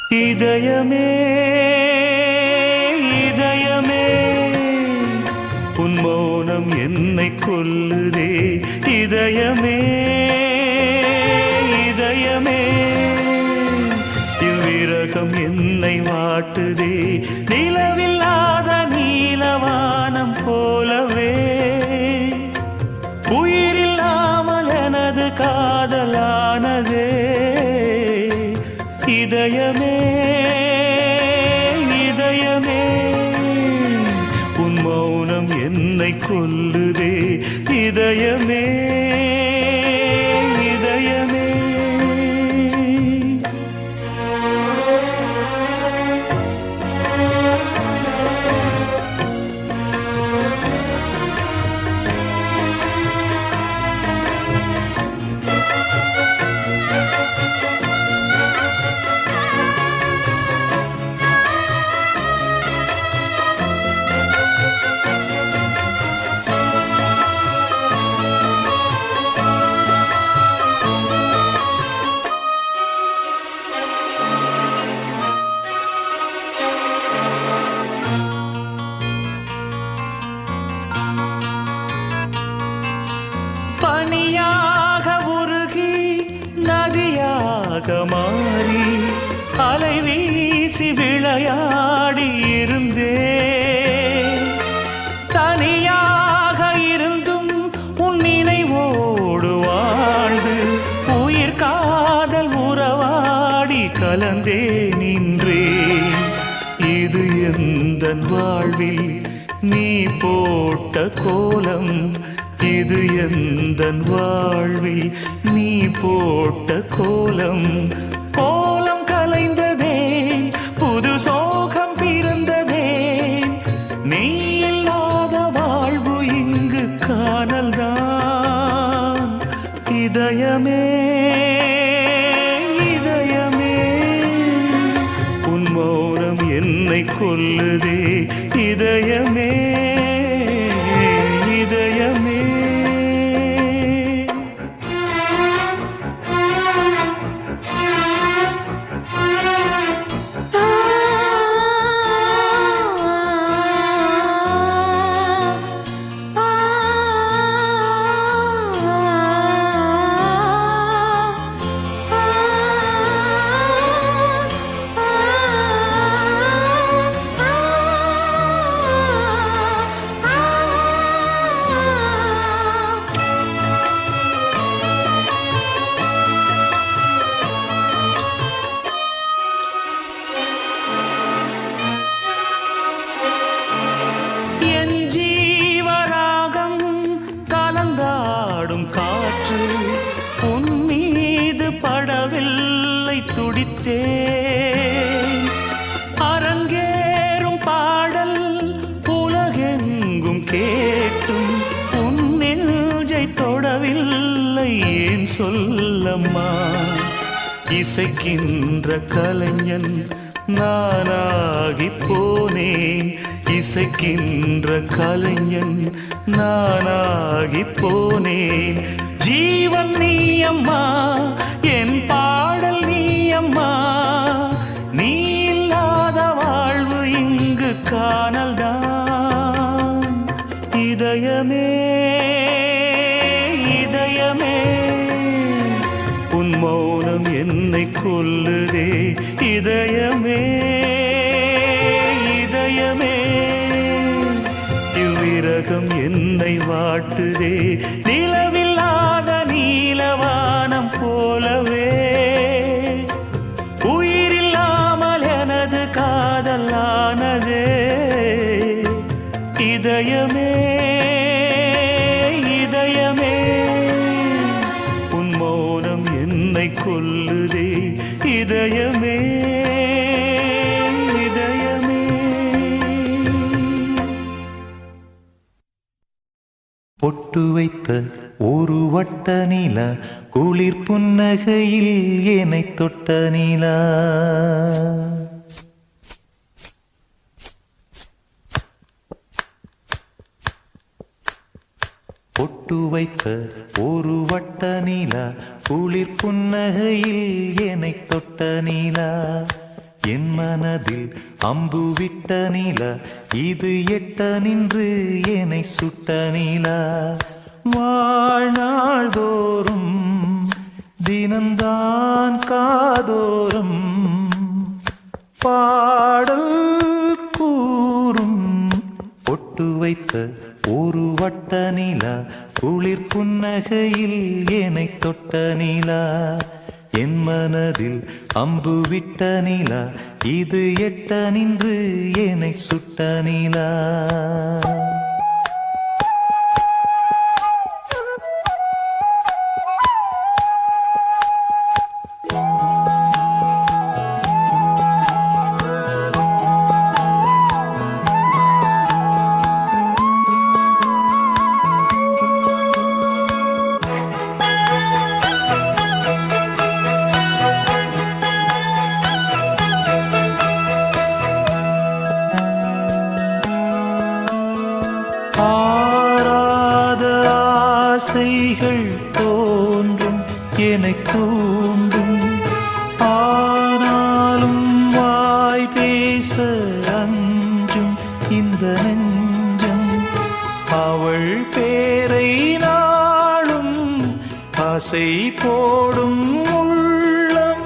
இதயமே இதயமே உன் மௌனம் என்னை கொல்லுதே. இதயமே இதயமே இவ்விரகம் என்னை வாட்டுதே. நிலவில்லாத நீலவானம் போலவே உயிரில்லாமல் எனது காதலானதே. இதயமே இதயமே உன் மௌனம் என்னை கொல்லுதே. இதயமே இதயமே பனியாக உருகி நதியாக மாறி அலை வீசி விளையாடி இருந்தே. தனியாக இருந்தும் உன் நினைவோடு வாழ்ந்து உயிர் காதல் உறவாடி கலந்தே நின்றேன். இது எந்தன் வாழ்வில் நீ போட்ட கோலம். இது எந்தன் வாழ்வில் நீ போட்ட கோலம். கோலம் கலைந்ததே புது சோகம் பிறந்ததே. நீ இல்லாத வாழ்வு இங்கு காணல்தான். இதயமே இதயமே உன் மௌனம் என்னை கொல்லுதே. இதயமே இதயமே காற்று உன் மீது படவில்லை துடித்தே. அரங்கேறும் பாடல் உலகெங்கும் கேட்டும் உன் நெஞ்சை தொடவில்லை ஏன் சொல்லம்மா. இசைக்கின்ற கலைஞன் நானாகி போனேன். இசைக்கின்ற கலைஞன் நானாகி போனேன். ஜீவன் நீ அம்மா என் பாடல் நீ அம்மா. நீ இல்லாத வாழ்வு இங்கு காணல்தான். இதயமே இதயமே உன் மௌனம் என்னை கொல்லுதே. இதயமே இதயமே இவ்விரகம் என்னை வாட்டுதே. நிலவில்லாத நீலவானம் போலவே உயிரில்லாமல் எனது காதலானதே. இதயமே இதயமே உன் மௌனம் என்னை கொல்லுதே. இதயமே இதயமே பொட்டு வைத்த ஒரு வட்ட நிலா குளிர் புன்னகையில் என்னை தொட்ட நிலா. பொட்டு வைத்த ஒரு வட்ட நிலா குளிர் புன்னகையில் என்னை தொட்ட நிலா. என் மனதில் அம்பு விட்ட நிலா இது எட்ட நின்று என்னை சுட்ட நிலா வாழ்நாள் தோறும் தினந்தான் காதோறும் பாடல் கூறும் பொட்டு வைத்த ஒரு வட்ட நிலா குளிர் புன்னகையில் என்னை தொட்ட நிலா என் மனதில் அம்பு விட்ட நிலா இது எட்ட நின்று என்னை சுட்ட நிலா ஆராத ஆசைகள் தோன்றும் என்னை தூண்டும் ஆனாலும் வாய் பேச அஞ்சும் இந்த நெஞ்சம் அவள் பேரை நாளும் ஆசை போடும் உள்ளம்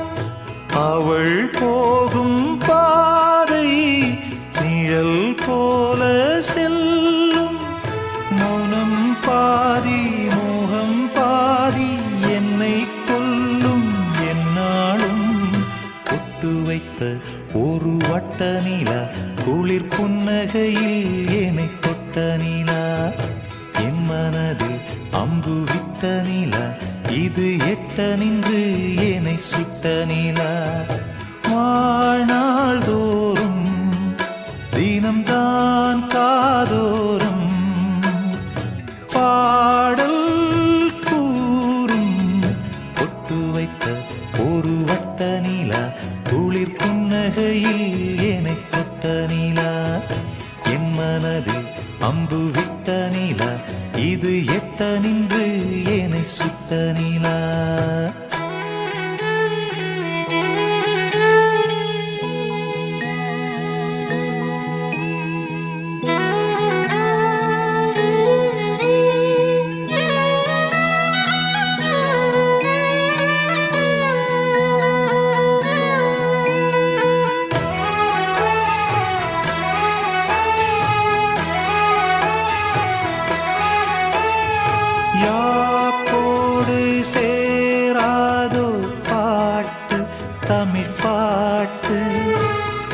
அவள் போகும் பாதை நிழல் போல செல்லும் மௌனம் பாதி மோகம் பாதி என்னை கொல்லும் என்னாலும் பொட்டு வைத்த ஒரு வட்ட நிலா குளிர் புன்னகையில் என்னை தொட்ட நிலா என் மனதில் அம்பு விட்ட நிலா இது எட்ட நின்று என்னை சுட்ட நிலா வாழ்நாள் தோறும் தினம்தான் காதோறும் பாடல் கூறும் பொட்டு வைத்த ஒரு வட்ட நிலா குளிர் புன்னகையில் என்னை தொட்ட நிலா என் மனதில் அம்பு விட்ட நிலா இது எட்ட நின்று என்னை சுட்ட நிலா யாக்கோடு சேராதோ பாட்டு தமிழ் பாட்டு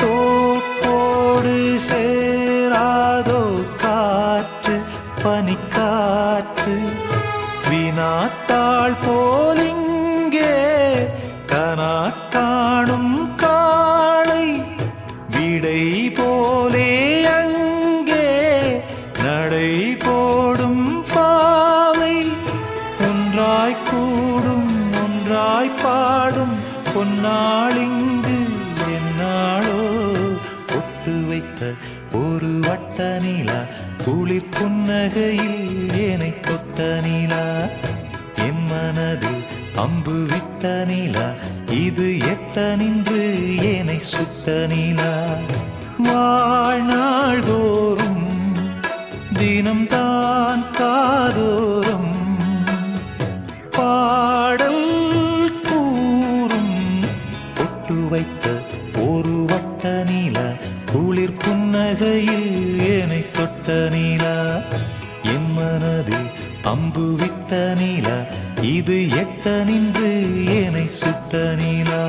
தோப்போடு சேராதோ காற்று பனிக்காற்று வினாத்தாள் போலிங்கே கனா காணும் காளை விடை போலே அங்கே நடை போடும் பாவை ஒன்றாய் கூடும் ஒன்றாய் பாடும் பொன்னாளிங்கு என்னாளோ பொட்டு வைத்த ஒரு வட்ட நிலா குளிர் புன்னகையில் என்னை தொட்ட நிலா என் மனதில் அம்பு விட்ட நிலா இது எட்ட நின்று என்னை சுட்ட நிலா வாழ்நாள் தோறும் தினம்தான் காதோறும் பாடல் கூறும் பொட்டு வைத்த ஒரு வட்ட நிலா குளிர் புன்னகையில் என்னை தொட்ட நிலா என் மனதில் அம்பு விட்ட நிலா இது எட்ட நின்று என்னை சுட்ட நிலா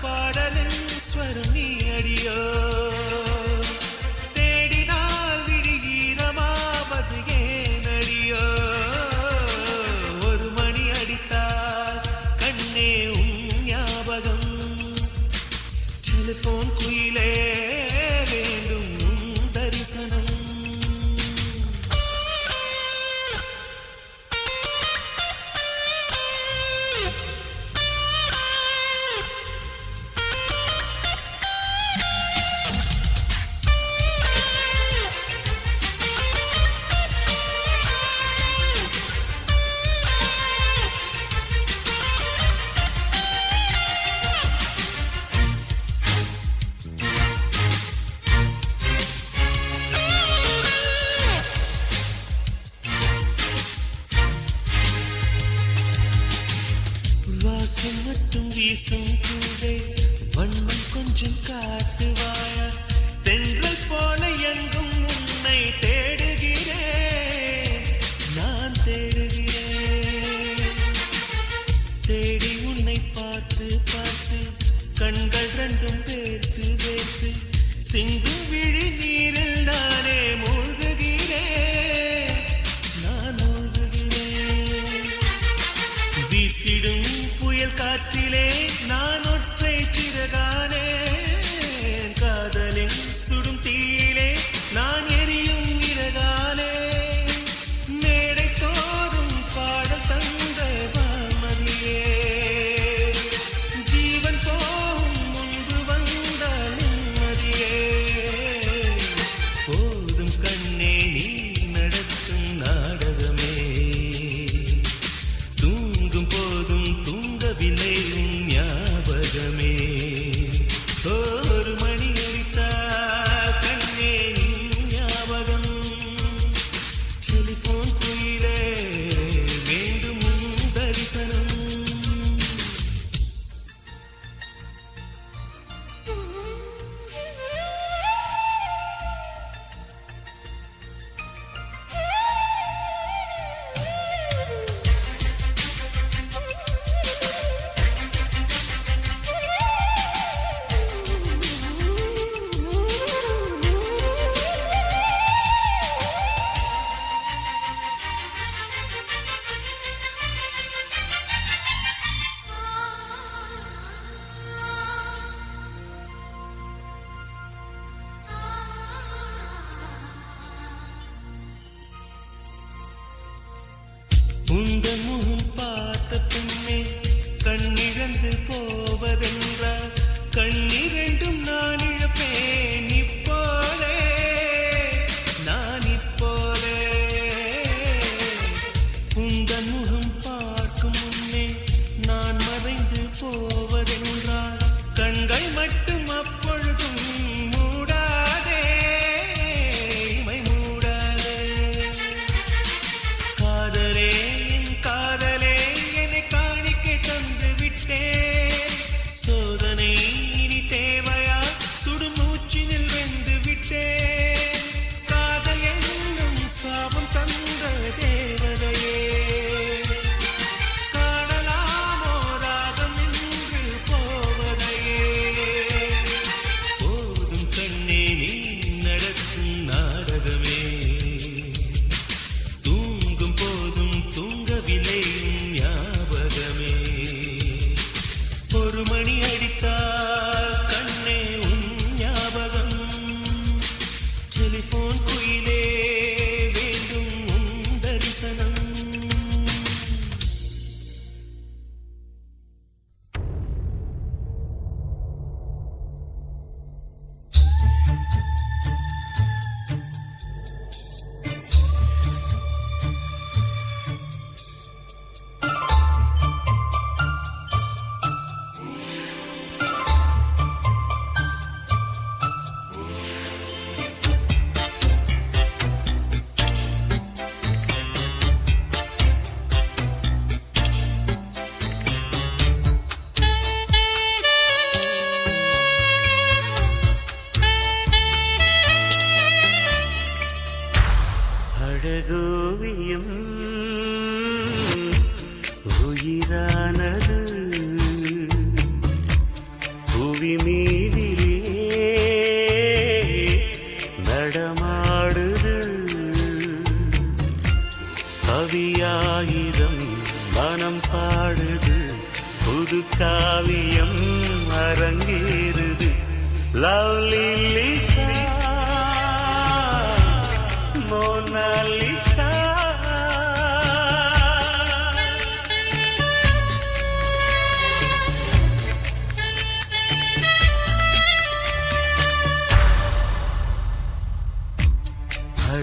பாடலின் ஸ்வரம் நீ அடியோ தேடினால் விழிகீரமாவது ஏன் அடியோ ஒரு மணி அடித்தால் கண்ணே உன் ஞாபகம் டெலிபோன் குயிலே வேண்டும் உன் தரிசனம் வாசம் மட்டும் வீசும் கூடை வண்ணம் கொஞ்சம் காட்டுவாயா தென்றல் போல எங்கும் உன்னை தேடுகிறேன் நான் தேடுகிறேன் தேடி உன்னை பார்த்து பார்த்து கண்கள் ரெண்டும் வேர்த்து வேர்த்து சிந்தும் விழி நீரில் நானே மூழ்குகிறேன் நான் மூழ்குகிறேன் வீசிடும் புயல் காற்றிலே நான் ஒற்றை சிறகானே காதலின் சுடும் தீயிலே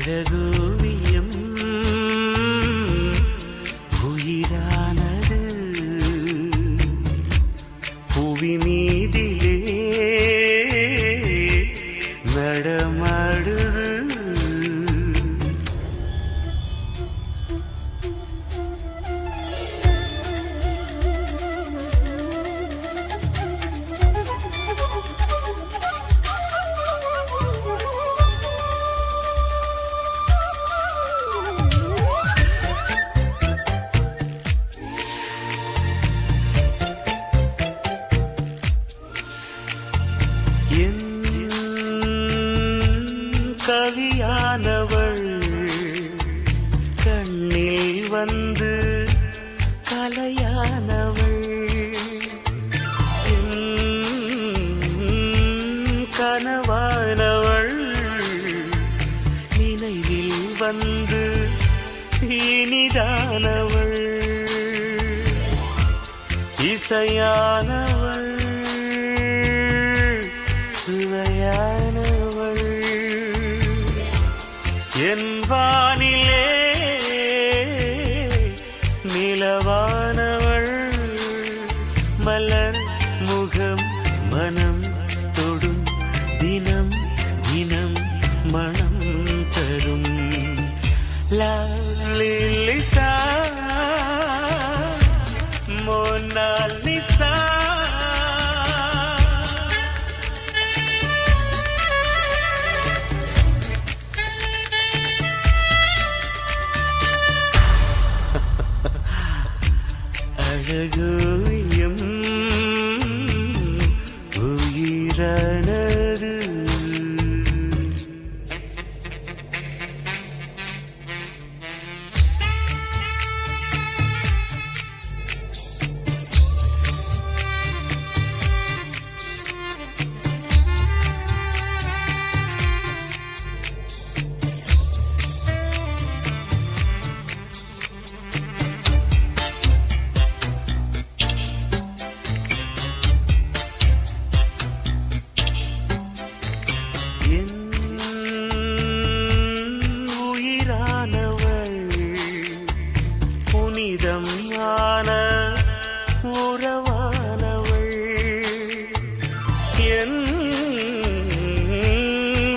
அழகோவியம் உயிரானது புவி மீதிலே நடமாடுது. கவியானவள் கண்ணில் வந்து கலையானவள் கனவானவள் நினைவில் வந்து இனிதானவள் இசையானவள் சுவையானவள் என் வானிலே நிலவானவள் மலர் முகம் மனம் தொடும் தினம் தினம் மனம் தரும் லிசா மோனாலிசா அழகோவியம் உயிரானது. புனிதமான உறவானவள் என்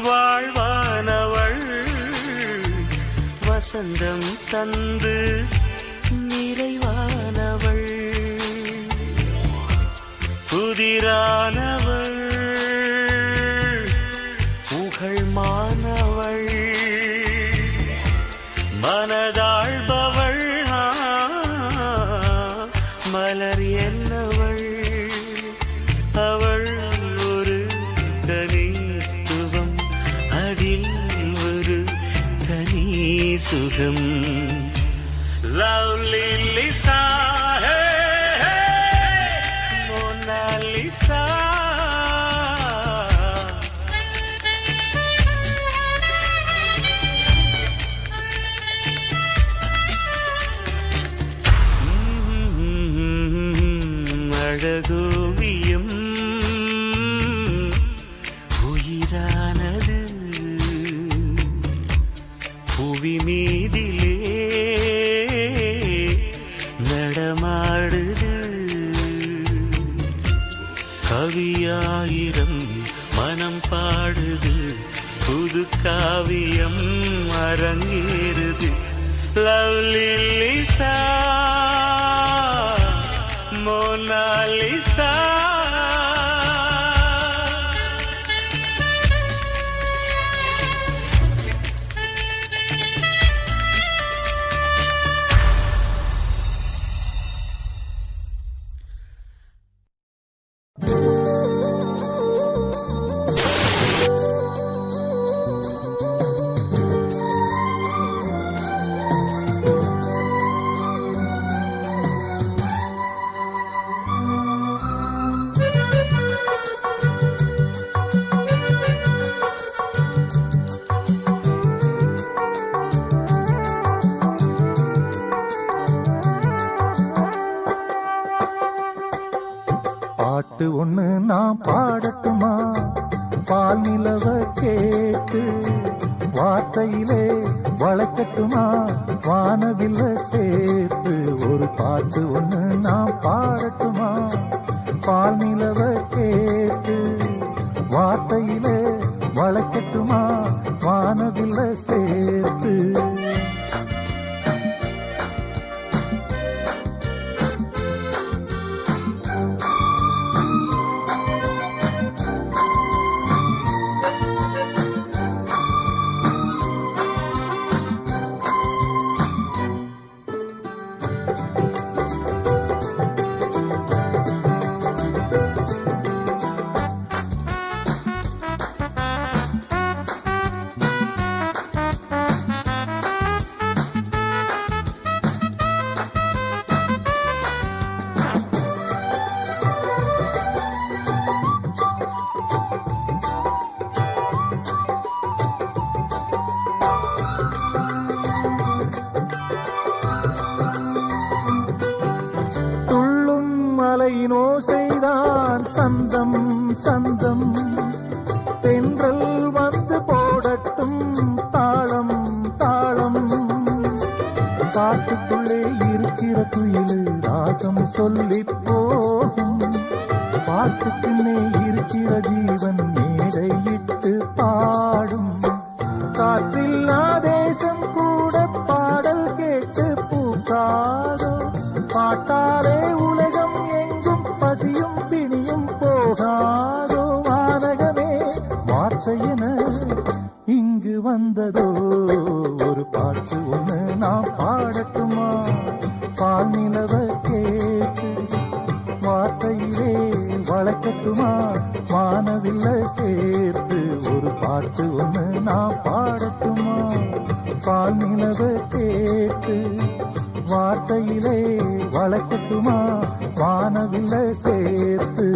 வாழ்வானவள் வசந்தம் தந்து நிறைவானவள் புதிரானவள் புகழ்மானவள் மனதாழ்பவள் மலர் என்னவள் அவள் ஒரு தனித்துவம் அதில் ஒரு தனி சுகம் லவ்லி லிசா மோனாலிசா அழகோவியம் உயிரானது புவி மீதிலே நடமாடுது கவியாயிரம் மனம் பாடுது புது காவியம் அரங்கேறுது லவ்லி லிசா மோனாலிசா பாட்டு ஒண்ணு நான் பாடட்டுமா பால் நிலவ கேட்டு வார்த்தையிலே வளைக்கட்டுமா வானவில்ல சேர்த்து ஒரு பாட்டு ஒண்ணு நான் பாடட்டுமா பால் நிலவ கேட்டு வார்த்தையிலே வளைக்கட்டுமா வானவில்ல சேர்த்து ஓசைதான் சந்தம் சந்தம் தென்றல் வந்து போடட்டும் தாளம் தாளம் காட்டுக்குள்ளே இருக்கிற குயிலு ராகம் சொல்லி போகும் பாட்டுக்குன்னே இருக்கிற ஜீவன் மேடையிட்டு பாடும் காற்றில்லா தேசம் கூட பாடல் கேட்டு பூக்காதோ பாட்டாலே உலகம் எங்கும் பசியும் பிணியும் போகாதோ வானகமே வார்த்தையென இங்கு வந்ததோ ஒரு பாட்டு ஒண்ணு நான் பாடட்டுமா பால் நிலவ கேட்டு வார்த்தையிலே வளைக்கட்டுமா வானவில்ல சேர்த்து ஒரு பாட்டு ஒண்ணு நான் பாடட்டுமா பால் நிலவ கேட்டு வார்த்தையிலே வளைக்கட்டுமா வானவில்ல சேர்த்து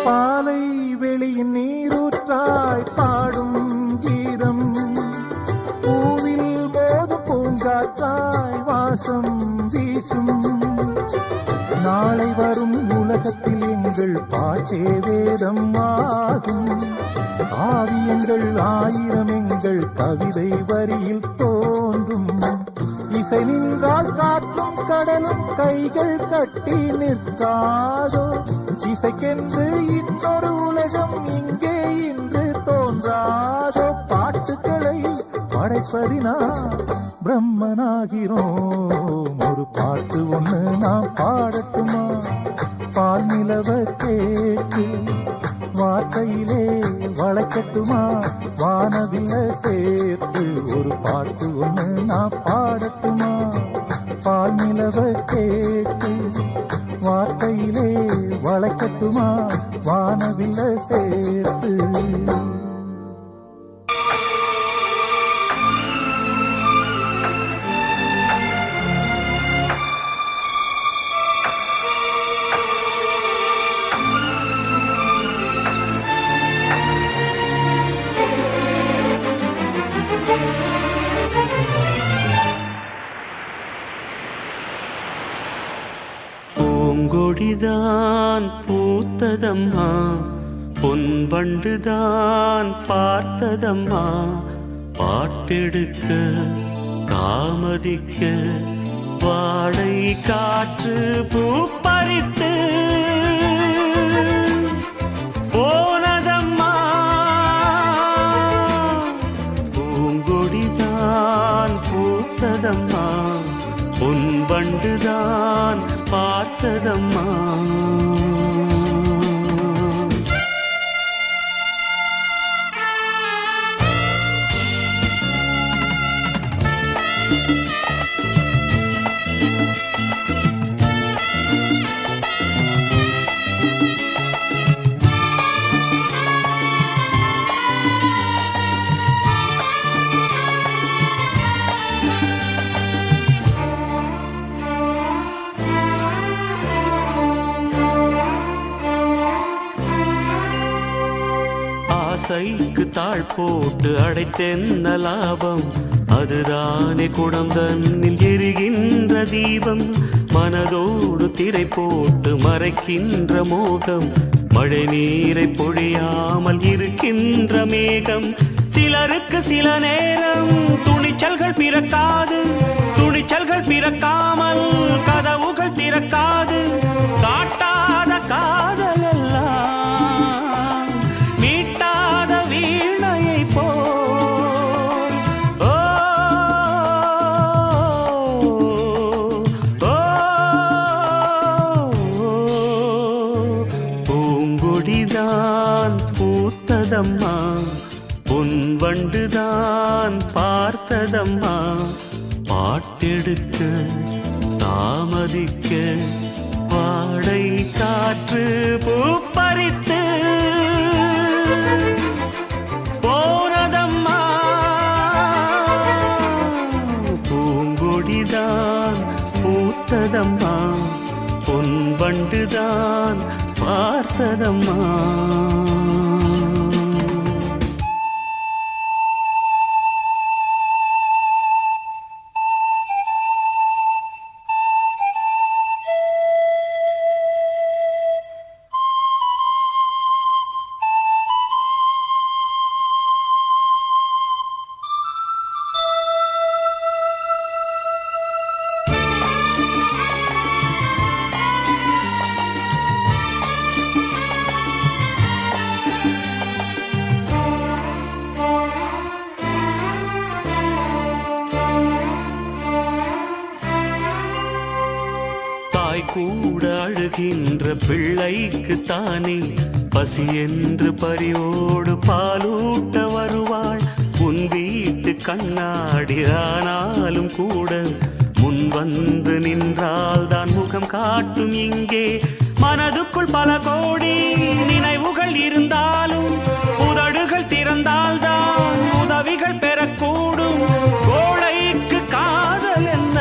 பாலை வெளியின் நீரூற்றாய் பாடும் கீதம் பூவில் போதும் பூங்காற்றாய் வாசம் வீசும் நாளை வரும் உலகத்தில் எங்கள் பாட்டே வேதம் ஆகும் காவியங்கள் ஆயிரம் எங்கள் கவிதை வரியில் தோன்றும் இசை நின்றால் காற்றும் கடலும் கைகள் கட்டி நிற்காதோ இசைக்கென்று இன்னொரு உலகம் இங்கே இன்று தோன்றாதோ பாட்டுக்களை படைப்பதினா பிரம்மனாகிறோம் ஒரு பாட்டு ஒண்ணு நாம் பாடட்டுமா பால் நிலவ கேட்டு வார்த்தையிலே வளைக்கட்டுமா வானவில்ல சேர்த்து ஒரு பாட்டு ஒண்ணு நான் பாடட்டுமா பால் நிலவ கேட்டு வார்த்தையிலே வளைக்கட்டுமா வானவில்ல சேர்த்து பூங்கொடிதான் பூத்ததம்மா பொன்பண்டுதான் பார்த்ததம்மா பாட்டெடுக்க தாமதிக்க வாடை காற்று பூ பறித்து போனதம்மா பூங்கொடிதான் பூத்ததம்மா பொன்பண்டுதான் பார்த்ததம்மா ஆசைக்கு தாழ் போட்டு அடைத்தென்ன லாபம்? அதுதானே குடம் தன்னில் எரிகின்ற தீபம். மனதோடு திரை போட்டு மறைக்கின்ற மோகம். மழை நீரை பொழியாமல் இருக்கின்ற மேகம். சிலருக்கு சில நேரம் துணிச்சல்கள் பிறக்காது. துணிச்சல்கள் பிறக்காமல் கதவுகள் திறக்காது. காட்டாத காதல் எல்லாம் மீட்டாத வீணையை போல். ஓ, ஓ, பூங்கொடிதான் பூத்ததம்மா, பொன் வண்டுதான் பார்த்ததம்மா. பாட்டெடுக்க தாமதிக்க வாடை காற்று பூப்பறித்து போனதம்மா. பூங்கொடிதான் பூத்ததம்மா, பொன் வண்டுதான் பார்த்ததம்மா. கூட அழுகின்ற பிள்ளைக்கு தானே பசி என்று பரியோடு பாலூட்ட வருவாள். உன் வீட்டு கண்ணாடி ஆனாலும் கூட முன் வந்து நின்றால் தான் முகம் காட்டும். இங்கே மனதுக்குள் பல கோடி நினைவுகள் இருந்தாலும் உதடுகள் திறந்தால் தான் உதவிகள் பெறக்கூடும். கோழைக்கு காதல் என்ன,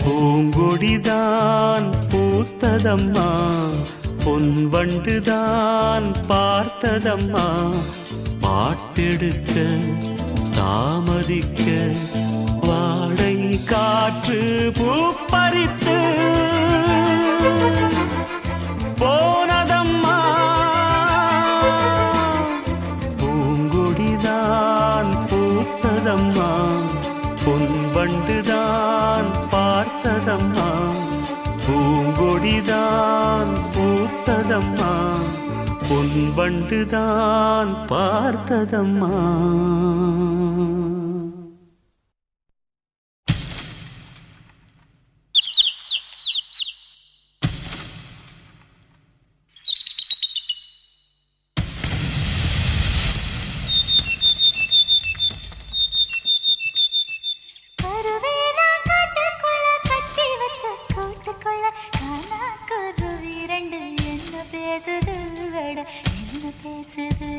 பூங்கொடிதான் பூத்ததம்மா, பொன் வண்டுதான் பார்த்ததம்மா. பாட்டெடுக்க தாமதிக்க வாடை காற்று பூப்பறித்து போனதம்மா. பூங்கொடிதான் பூத்ததம்மா, பொன் வண்டுதான் பார்த்ததம்மா. பூங்கொடிதான் பூத்ததம்மா, பொன் வண்டுதான் பார்த்ததம்மா. பேசுது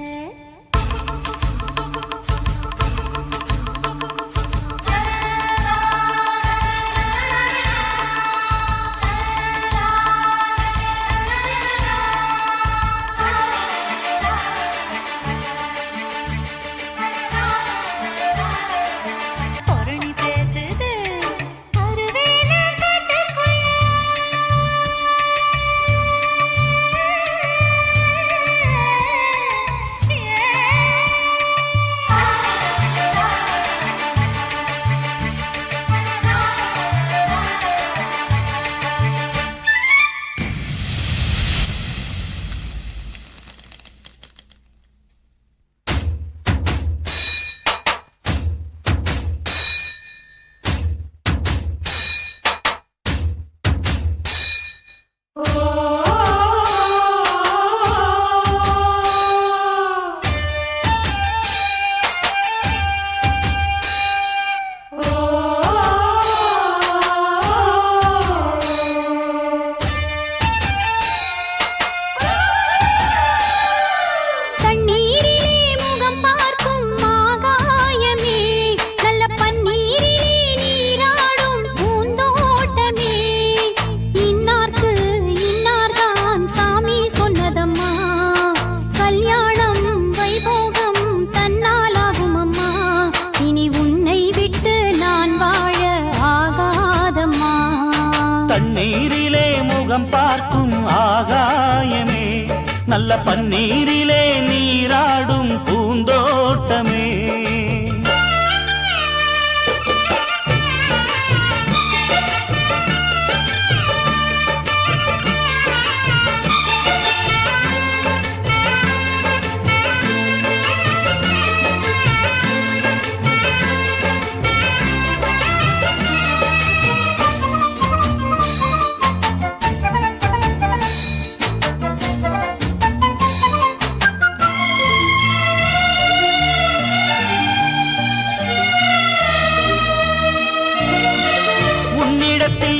நல்ல பன்னீரிலே நீராடும் பூந்தோட்டமே.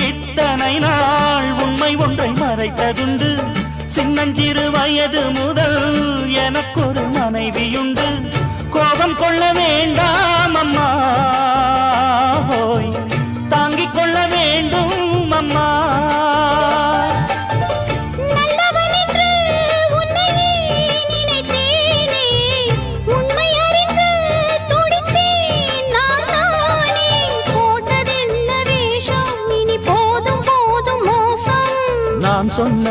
இத்தனை நாள் உண்மை ஒன்றை மறைத்ததுண்டு. சின்னஞ்சிறு வயது முதல் எனக்கொரு மனைவியுண்டு. கோபம் கொள்ள வேண்டாம் அம்மா, தாங்கிக் கொள்ள வேண்டும் அம்மா. நான் சொன்ன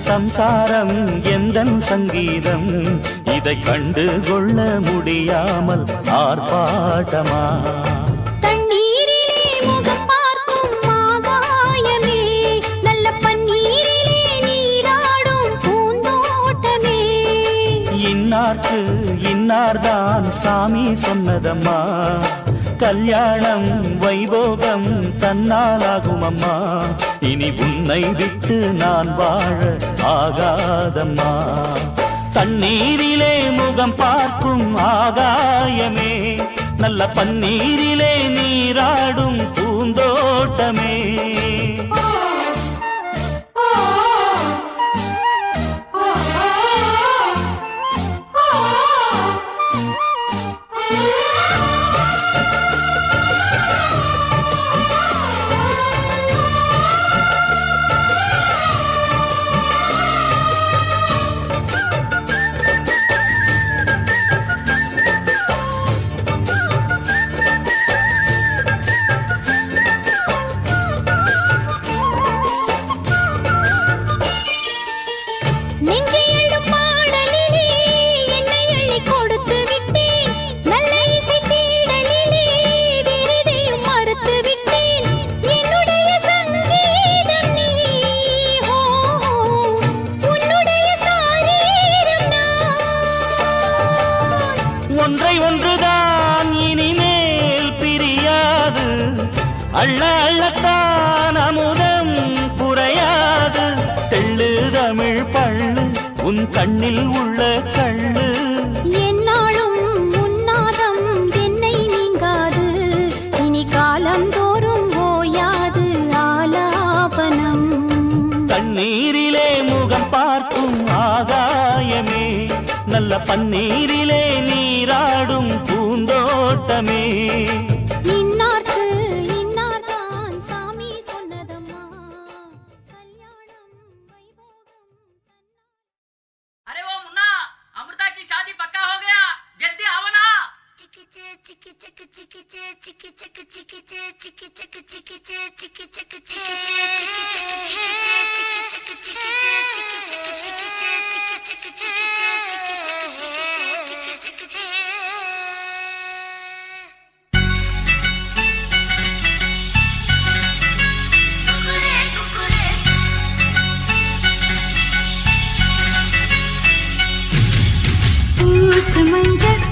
சம்சாரம் எந்தன் சங்கீதம், இதை கண்டு கொள்ள முடியாமல் ஆர்ப்பாட்டமா? தண்ணீரிலே முகம் பார்க்கும் ஆகாயமே, நல்ல பன்னீரிலே நீராடும் பூந்தோட்டமே. இன்னார்க்கு இன்னார்தான் சாமி சொன்னதம்மா, கல்யாணம் வைபோகம் தன்னாலாகும் அம்மா. இனி உன்னை விட்டு நான் வாழ ஆகாதம்மா. தண்ணீரிலே முகம் பார்க்கும் ஆகாயமே, நல்ல பன்னீரிலே நீராடும் பூந்தோட்டமே. ஒன்றை ஒன்றுதான் இனிமேல் பிரியாது, அள்ள அள்ளத்தான் அமுதம் குறையாது. தெள்ளு தமிழ் பள்ளு உன் கண்ணில் உள்ள கள்ளு, என்னாலும் உன்னாதம் என்னை நீங்காது. இனி காலம் தோறும் ஓயாது ஆலாபனம். தண்ணீரிலே முகம் பார்க்கும் ஆகாயமே, நல்ல பன்னீரிலே நீராடும் பூந்தோட்டமே. இன்னார்க்கு இன்னார்தான் சாமி சொன்னதம்மா, கல்யாணம் வைபோகம். अरे वो मुन्ना, अमृता की शादी पक्का हो गया, जल्दी आओ ना। चिकी चे चिकी चिक चिकी चे चिकी चिक चिकी चे चिकी चिक चिकी चे चिकी चिक चिकी चे चिकी चिक चिकी चे चिकी चिक चिकी चे चिकी चिक चिकी चे चिकी चिक चिकी चे चिकी चिक चिकी चे चिकी चिक चे। பூசமஞ்சள்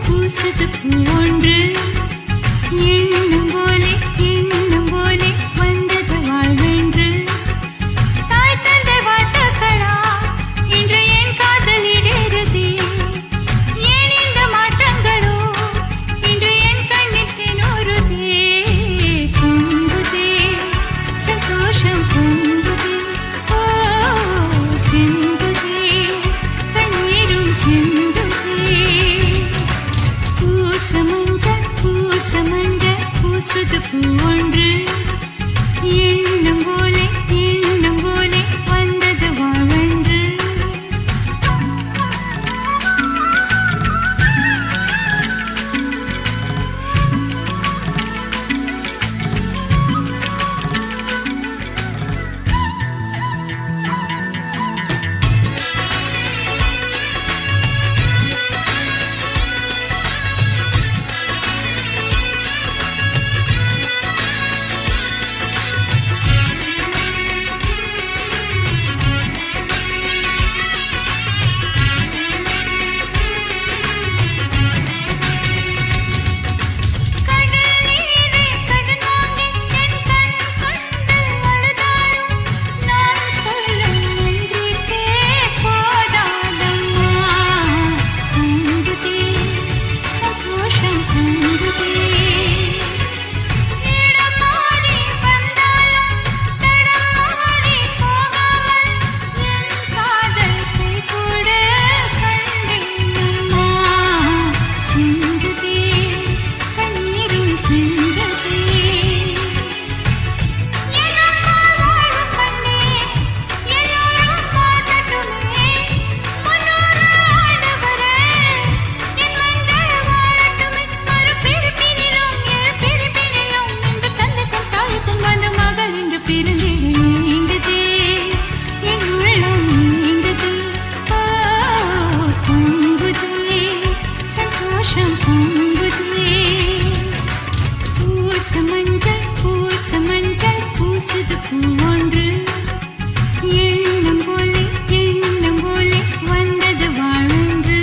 பூசது பூவொன்று, எண்ணம் போலே வந்தது வாழ்வென்று. தாய் தந்தை வாழ்த்துக்களா இன்று என் காதல் இடேறுதே. ஏன் இந்த மாற்றங்களோ இன்று என் கண்ணில் தினோருதே. பொங்குதே சந்தோஷம் பொங்குதே, ஓ சிந்துதே கண்ணீரும் சிந்துதே. பூசமஞ்சள் பூசுது சந்தோஷம் பொங்குதே பூச மஞ்சள் பூசுது பூவொன்று எண்ணம் போலே வந்தது வாழ்வென்று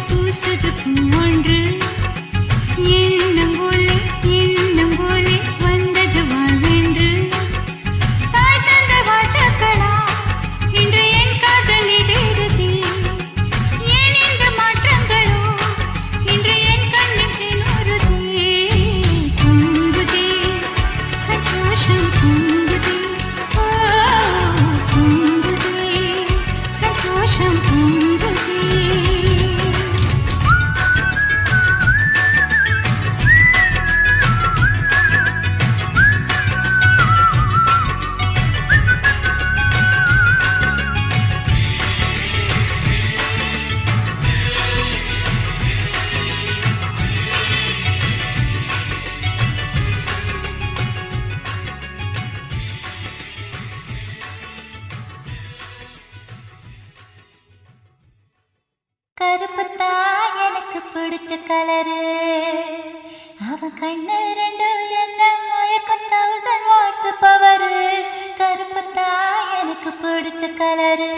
பூசுது பூவொன்று எண்ணம் போலே வந்தது வாழ்வென்று தாய் தந்த வாழ்த்துக்களா இன்று என் காதலில் எழுதி ஏன் இந்த மாற்றங்களோ இன்று என் கண்ணில் திணறுதே பொங்குதே சந்தோஷம் பொங்குதே பொங்குதே சந்தோஷம் பொங்குதே கருப்புத்தா எனக்கு பிடிச்ச கலரு அவன் கண்ணு ரெண்டு என்ன மயக்கம் 1000 வாட்ஸ் பவரு கருப்புத்தா எனக்கு பிடிச்ச கலரு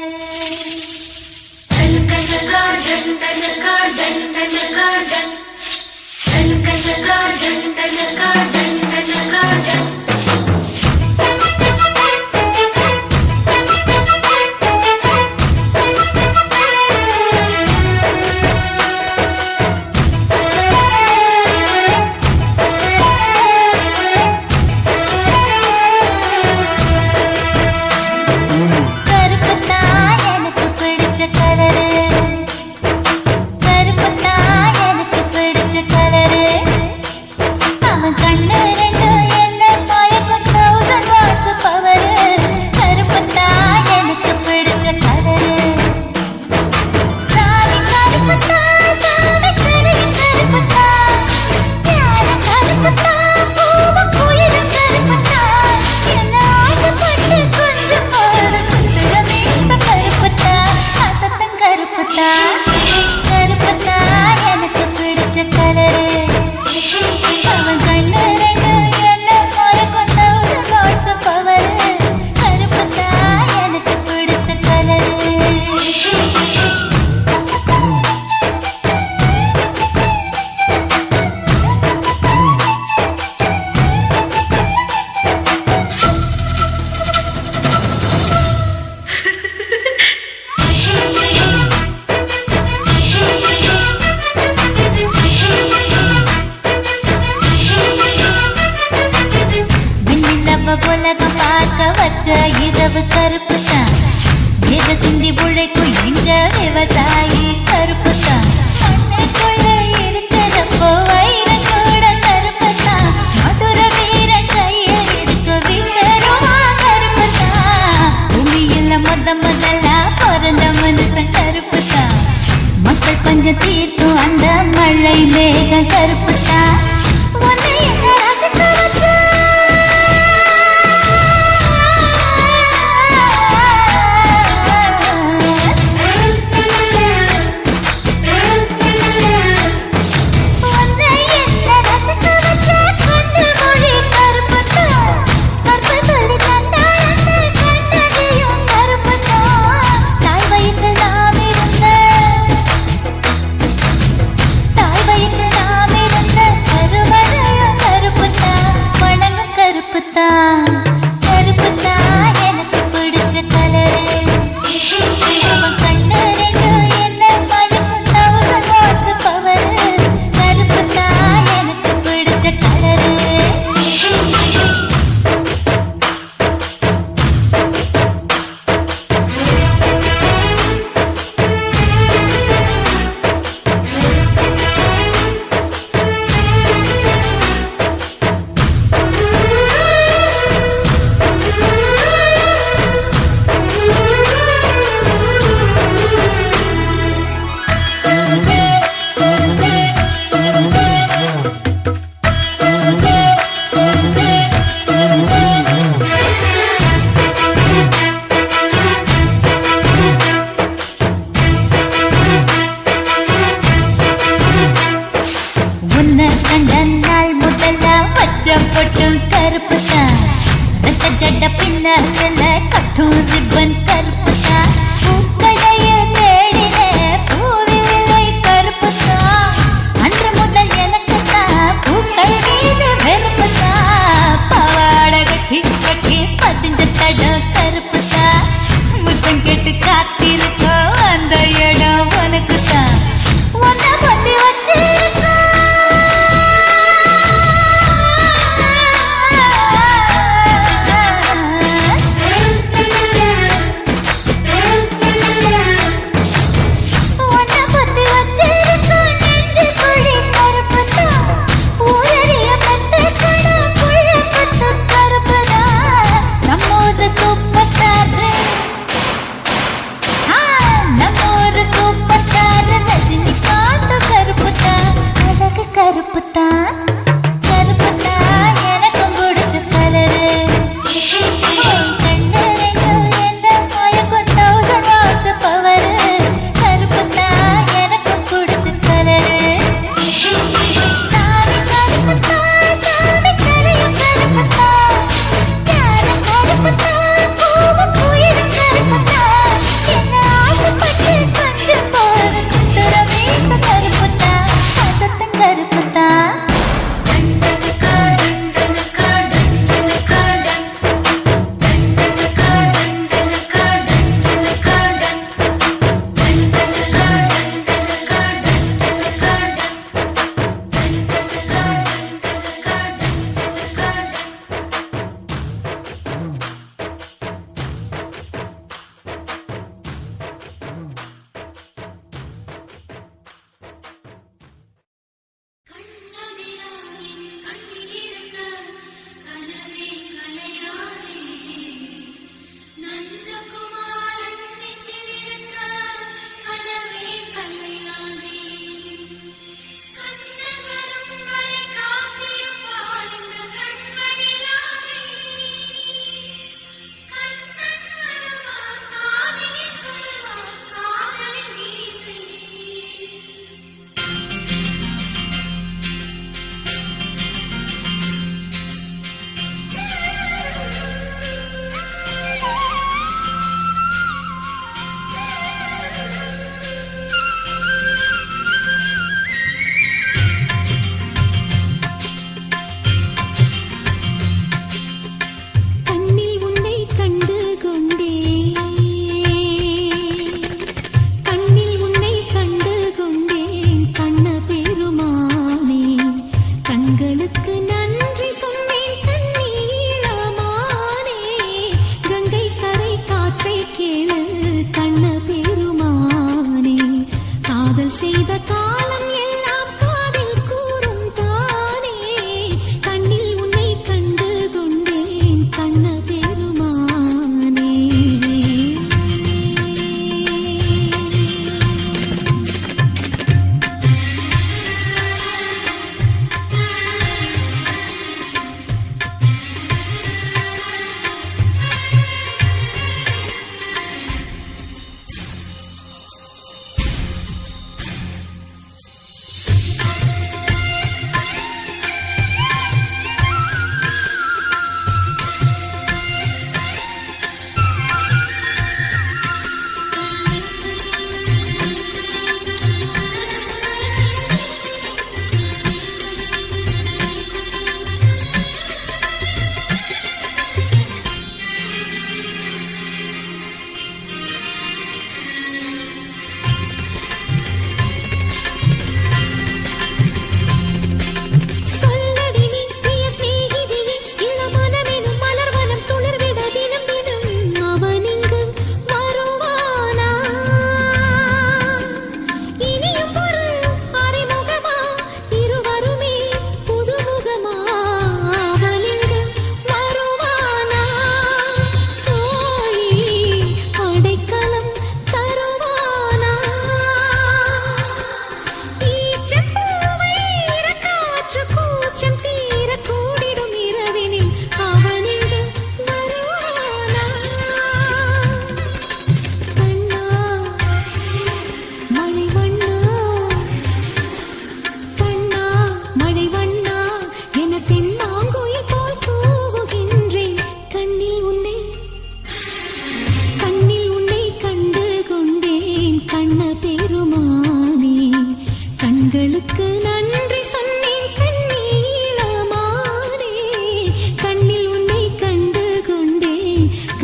உலகம் பார்க்க வச்ச இரவு கருப்பு தான் எதை சிந்தி உழைக்கும் எங்க விவசாயி கருப்பு தான் மண்ணுக்குள்ள இருக்கிறப்போ வைரம் கூட கருப்பு தான் மதுர வீரன் கையில் இருக்க வீச்சரும் கொஞ்சம் தீர்க்கும் அந்த மழை மேக கருப்புத்தான் உன்னை என்ன ரசிக்க வச்ச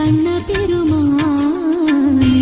கண்ண பெருமானே.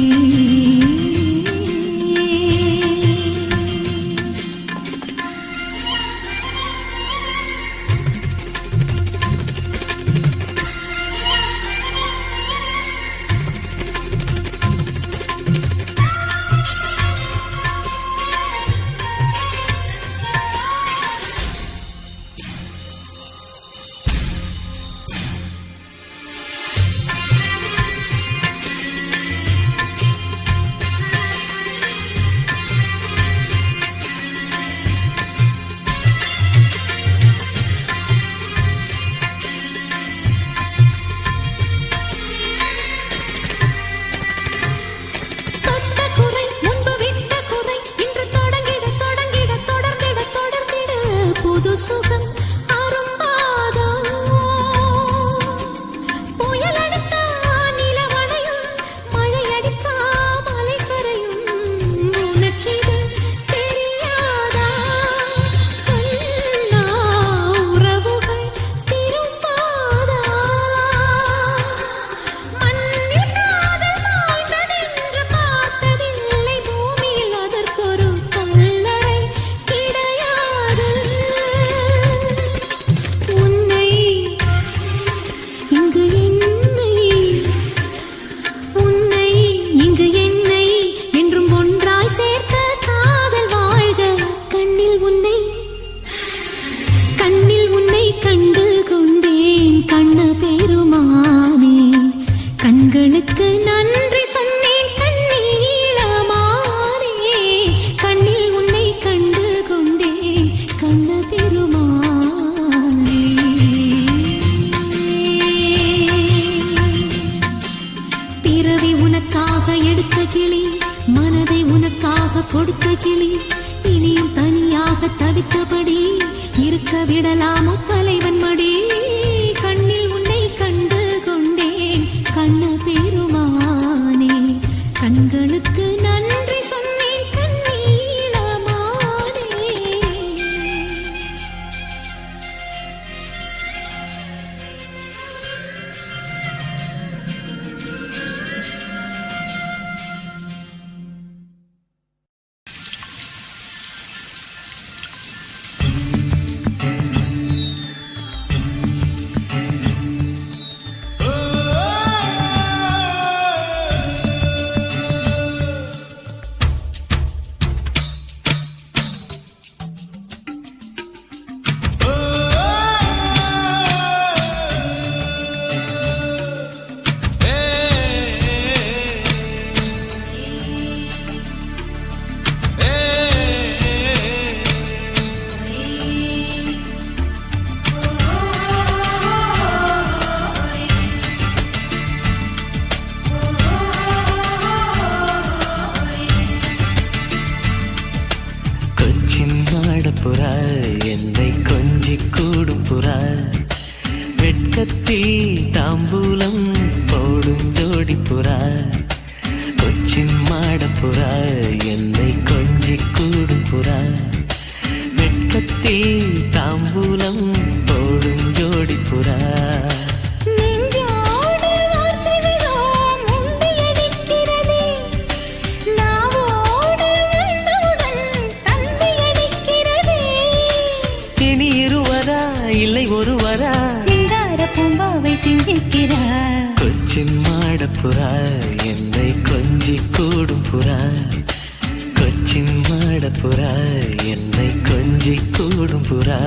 புறா என்னை கொஞ்சி கூடும் புறா வெட்கத்தில் தாம்பூலம் போடும் ஜோடி புறா கொச்சின் மாடப்புறா என்னை கொஞ்சி கூடும் புறா வெட்கத்தில் தாம்பூலம் போடும் ஜோடி புறா இல்லை ஒருவரா சிங்கார பூம்பாவை சிந்திக்கிறார் கொச்சின் மாடப்புறா என்னை கொஞ்சி கூடும் புறா கொச்சின் மாடப்புறா என்னை கொஞ்சி கூடும் புறா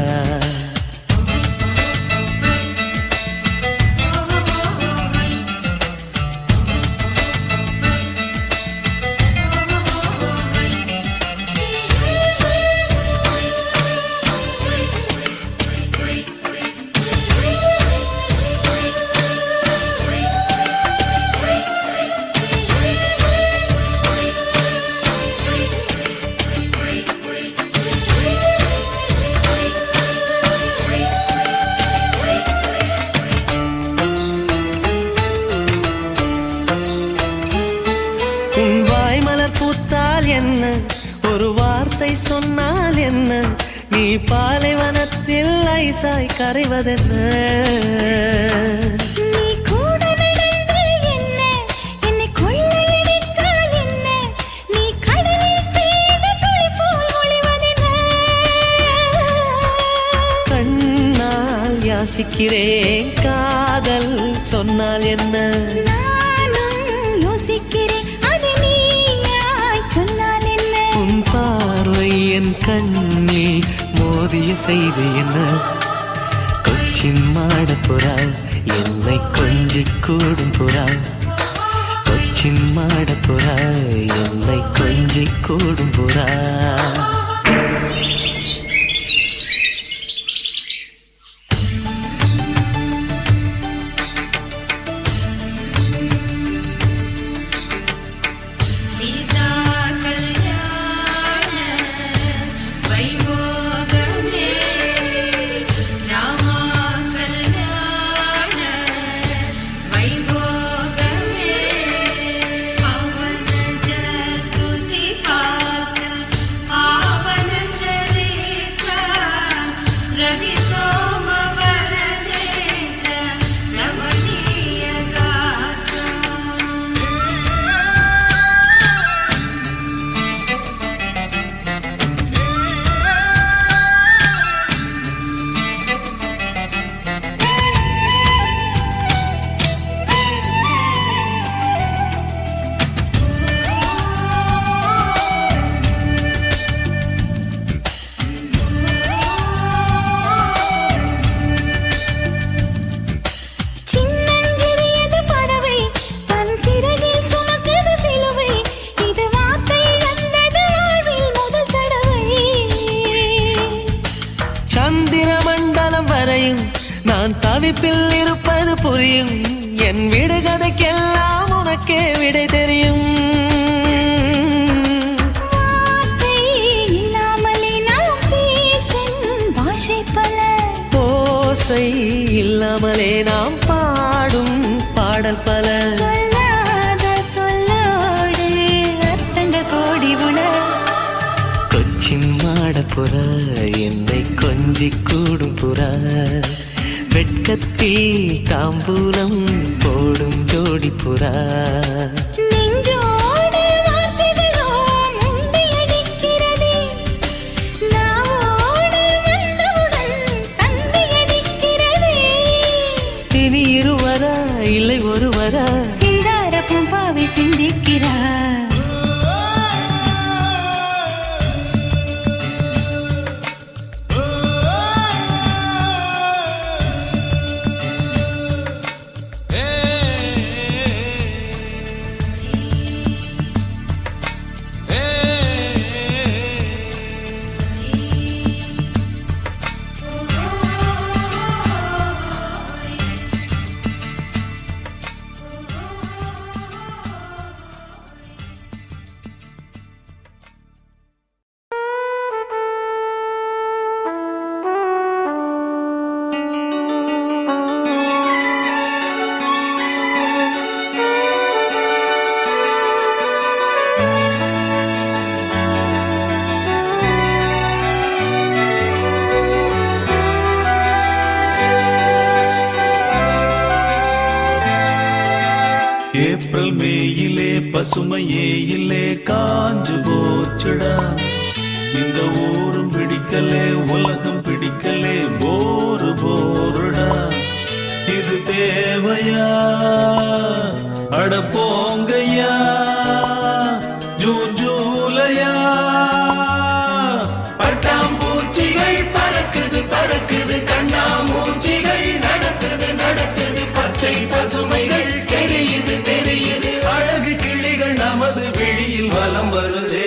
ஒரு வார்த்தை சொன்னால் என்ன நீ பாலைவனத்தில் ஐசாய் கரைவதென்ன நீ கூட நடந்து யோசிக்கிறேன் காதல் சொன்னால் என்ன நானும் யோசிக்கிறேன் அது நீயாய் சொன்னால் என்ன உன் பார்வை என் கண்ணில் மோதிய செய்தி என்ன கொச்சின் மாட புறா என்னை கொஞ்சி கூடும் புறா கொச்சின் மாட புறா என்னை கொஞ்சி கூடும் புறா நான் தவிப்பில் இருப்பது புரியும் என் விடுகதைக்கெல்லாம் உனக்கே விடை தெரியும் இல்லாமலே நாம் பேசும் பாஷை பல ஓசை இல்லாமலே நாம் பாடும் பாடல் பல சொல்லாத சொல்லோடு அர்த்தங்கள் கோடி உணர் கொச்சின் மாட புறா என்னை கொஞ்சி கூடும் புறா வெட்கத்தில் தாம்பூலம் போடும் ஜோடி புறா நெஞ்சோடு வார்த்தைகளோ முண்டியடிக்கிறதே நாவோடு வந்தவுடன் தந்தியடிக்கிறதே இனி இருவரா இல்லை ஒருவரா சிந்தார பூம்பாவை சிந்திக்கிறார் ஏப்ரல் மேயிலே பசுமையே இல்லே காஞ்சு போச்சுடா இந்த ஊரும் பிடிக்கலே உலகம் பிடிக்கலே போரு போருடா இது தேவையா அட போங்கய்யா ஜூன் ஜூலையா பட்டாம்பூச்சிகள் பறக்குது பறக்குது கண்ணாமூச்சிகள் நடக்குது நடக்குது பச்சை பசுமைகள் தெரியுது தெரியுது அழகு கிளிகள் நமது வெளியில் வலம் வருதே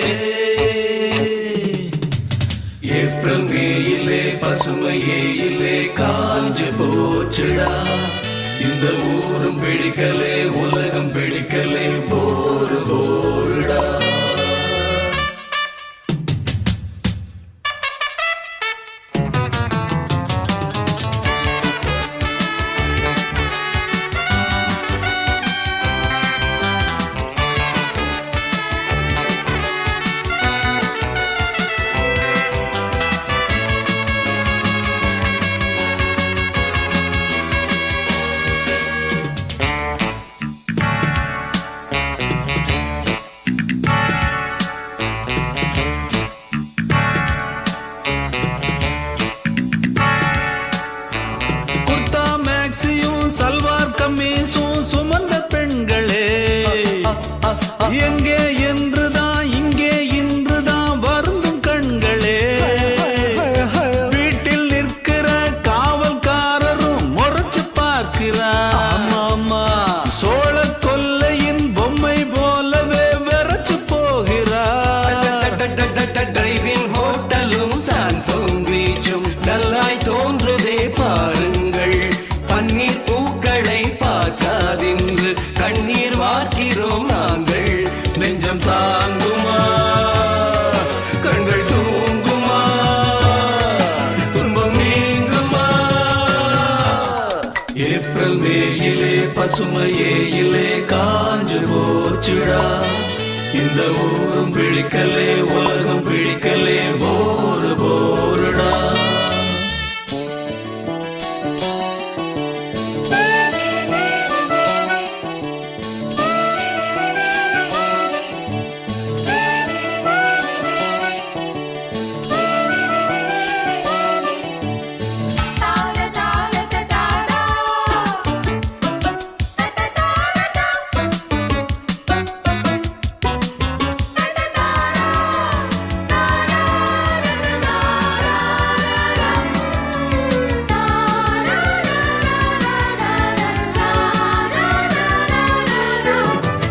ஏப்ரல் மேயிலே பசுமையே இல்லே காஞ்சு போச்சுடா இந்த ஊரும் பிடிக்கலே உலகம் பிடிக்கலே போரு போருடா எங்கே என்றுதான் இங்கே இன்றுதான் வருந்தும் கண்களே. வீட்டில் நிற்கிற காவல்காரரும் முறைச்சு பார்க்கிறார். சோழ கொல்லையின் பொம்மை போலவே விரைச்சு போகிறார். டிரைவிங் ஹோட்டலும் சாந்தோம் பீச்சும் நல்லாய் தோன்றுதே பாருங்கள். பன்னீர் பூக்களை பார்க்காதென்று கண்ணீர் வார்க்கிறோம் நாங்கள். நெஞ்சம் தாங்குமா கண்கள் தூங்குமா துன்பம் நீங்குமா. ஏப்ரல் மேயிலே பசுமையே இல்லே காஞ்சு போச்சுடா. இந்த ஊரும் பிடிக்கலே உலகம் பிடிக்கலே போரு போருடா.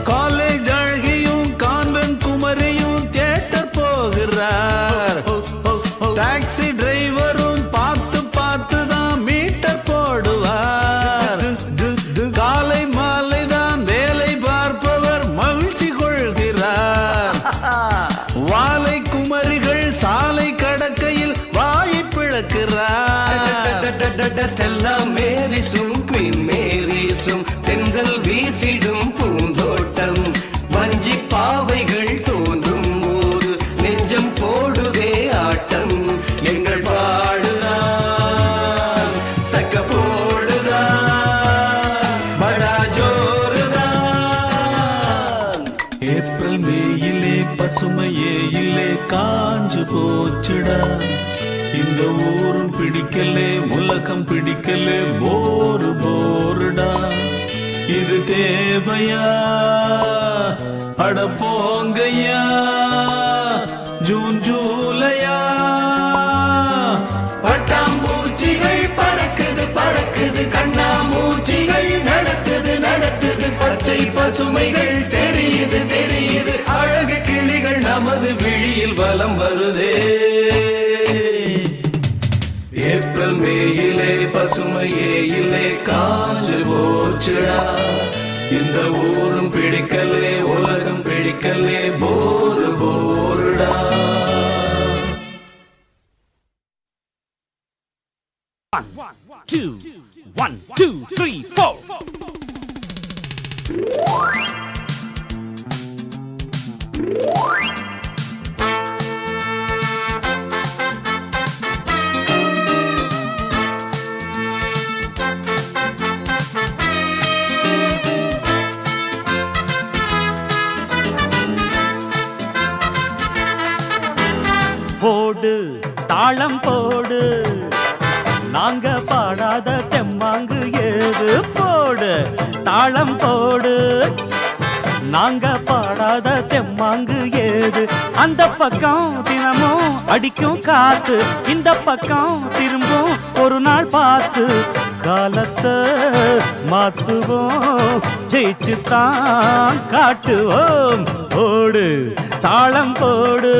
காலேஜ் அழகியும் கான்வென்ட் குமரியும் தியேட்டர் போகிறார். டாக்ஸி டிரைவரும் பார்த்து பார்த்து தான் மீட்டர் போடுவார். காலை மாலை தான் வேலை பார்ப்பவர் மகிழ்ச்சி கொள்கிறார். வாலை குமரிகள் சாலை கடக்கையில் வாயை பிளக்கிறார். ஸ்டெல்லா மேரிசும் குயின் மேரிசும் தென்றல் வீசிடும் பூந்தோட்டம். வஞ்சி பாவைகள் தோன்றும் போது நெஞ்சம் போடுதே ஆட்டம். எங்கள் பாடுதான் சக்க போடுதான் படா ஜோருதான். ஏப்ரல் மேயிலே பசுமையே இல்லே காஞ்சு போச்சுடா. இந்த ஊரும் பிடிக்கலே உலகம் பிடிக்கலே போரு போருடா. இது தேவையா அட போங்கய்யா ஜூன் ஜூலையா. பட்டாம்பூச்சிகள் பறக்குது பறக்குது கண்ணாமூச்சிகள் நடக்குது நடக்குது. பச்சை பசுமைகள் தெரியுது தெரியுது. அழகு கிளிகள் நமது விழியில் வலம் வருதே. ஏப்ரல் மேயிலே பசுமையே இல்லே காஞ்சு போச்சுடா. இந்த ஊரும் பிடிக்கலே உலகம் பிடிக்கலே bore போருடா. One, two, three, four. போடு தாளம் போடு நாங்க பாடாத தெம்மாங்கு ஏது. போடு தாளம் போடு நாங்க பாடாத தெம்மாங்கு ஏது. அந்த பக்கம் தினமும் அடிக்கும் காத்து, இந்த பக்கம் திரும்பும் ஒரு நாள் பார்த்து. காலத்தை மாத்துவோம் ஜெயிச்சு தான் காட்டுவோம். போடு தாளம் போடு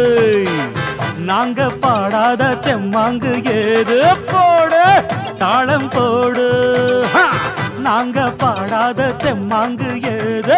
நாங்க பாடாத தெம்மாங்கு ஏது. போடு தாளம் போடு நாங்க பாடாத தெம்மாங்கு ஏது.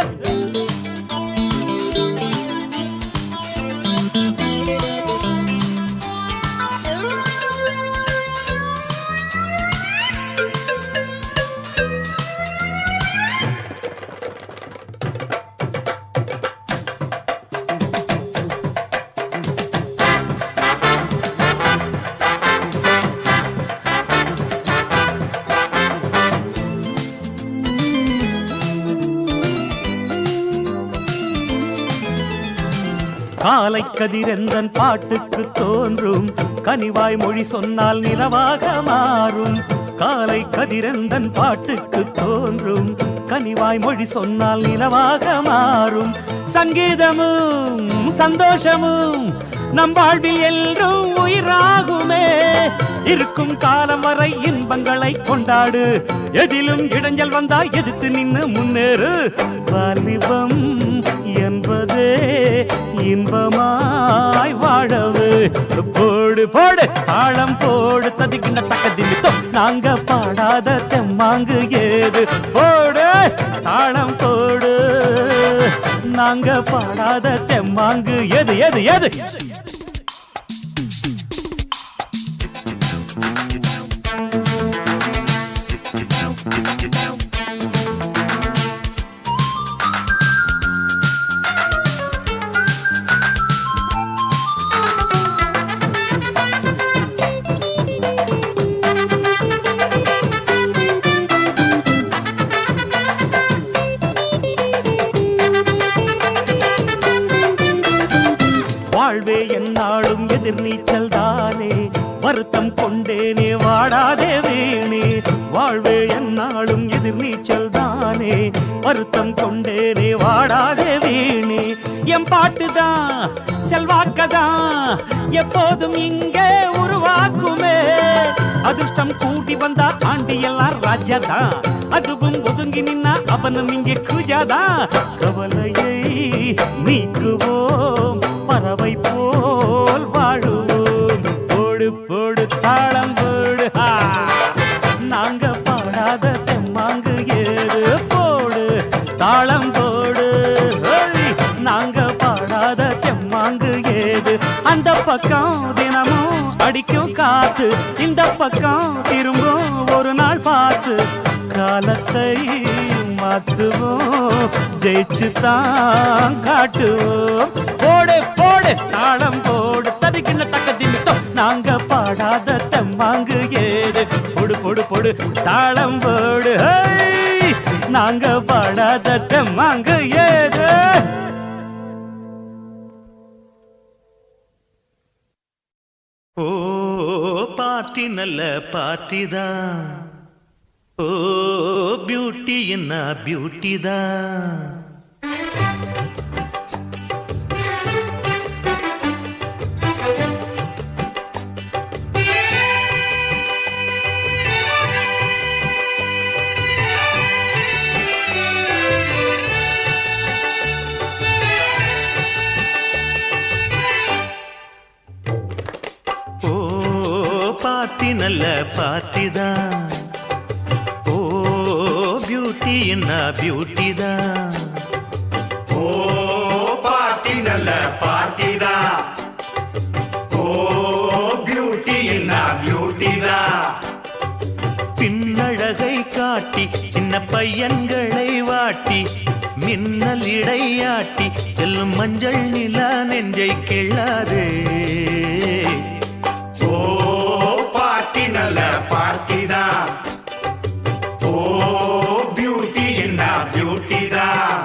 காலை கதிரெந்தன் பாட்டுக்கு தோன்றும் கனிவாய் மொழி சொன்னால் நிலவாக மாறும். காலை கதிரந்தன் பாட்டுக்கு தோன்றும் கனிவாய் மொழி சொன்னால் நிலவாக மாறும் சங்கீதமும் சந்தோஷமும் நம் வாழ்வில் என்றும் உயிராகுமே இருக்கும் காலம் வரை இன்பங்களை கொண்டாடு எதிலும் இடைஞ்சல் வந்தா எதிர்த்து நின்னு முன்னேறு வாலிபம் என்பதே இன்பமாய் வாழவு போடு போடு தாளம் போடு ததிக்கின்ற தக்க திமித்தோ நாங்க பாடாத தெம்மாங்கு ஏது போடு தாளம் போடு நாங்க பாடாத தெம்மாங்கு எது எது எது வாழ்வே என்னாலும் எதிர் நீச்சல் தானே வருத்தம் கொண்டேனே வாடாதே வீணே வாழ்வே என்னாலும் எதிர் நீச்சல் தானே வருத்தம் கொண்டேனே வாடாதே வீணே என் பாட்டுதான் செல்வாக்கதான் எப்போதும் இங்கே உருவாக்குமே அதிர்ஷ்டம் கூட்டி வந்தா ஆண்டி எல்லாம் ராஜாதான் அதுவும் ஒதுங்கி நின்னா அவனும் இங்கே குஜாதான் கவலையை நீக்குவோம் பறவை போல் வாழுவோம் போடு போடு தாளம் போடு நாங்க பாடாத தெம்மாங்கு ஏது போடு தாளம் போடு நாங்க பாடாத தெம்மாங்கு ஏது அந்த பக்கம் தினமும் அடிக்கும் காத்து இந்த பக்கம் திரும்பும் ஒரு நாள் பார்த்து காலத்தை மாத்துவோம் ஜெயிச்சு தான் காட்டுவோம் போடு போடு தாளம் போடு ததிக்கின்ற தக்க திமித்தோ நாங்க பாடாத தெம்மாங்கு ஏது பொடு பொடு பொடு தாளம் போடு நாங்க பாடாத தெம்மாங்கு ஏது ஓ பார்ட்டி நல்ல பார்ட்டி தான் ஓ பியூட்டி என்ன பியூட்டி தான் பார்ட்டி நல்ல பார்ட்டி தான் ஓ பியூட்டி என்ன பியூட்டி தான் ஓ பார்ட்டி நல்ல பார்ட்டி தான் ஓ பியூட்டி என்ன பியூட்டி தான் பின்னழகை காட்டி சின்ன பையன்களை வாட்டி மின்னல் இடையாட்டி செல்லும் மஞ்சள் நிலா நெஞ்சை கிள்ளாதே ஓ பார்ட்டி நல்ல பார்ட்டி தான் ஓ பியூட்டி என்ன பியூட்டி தான்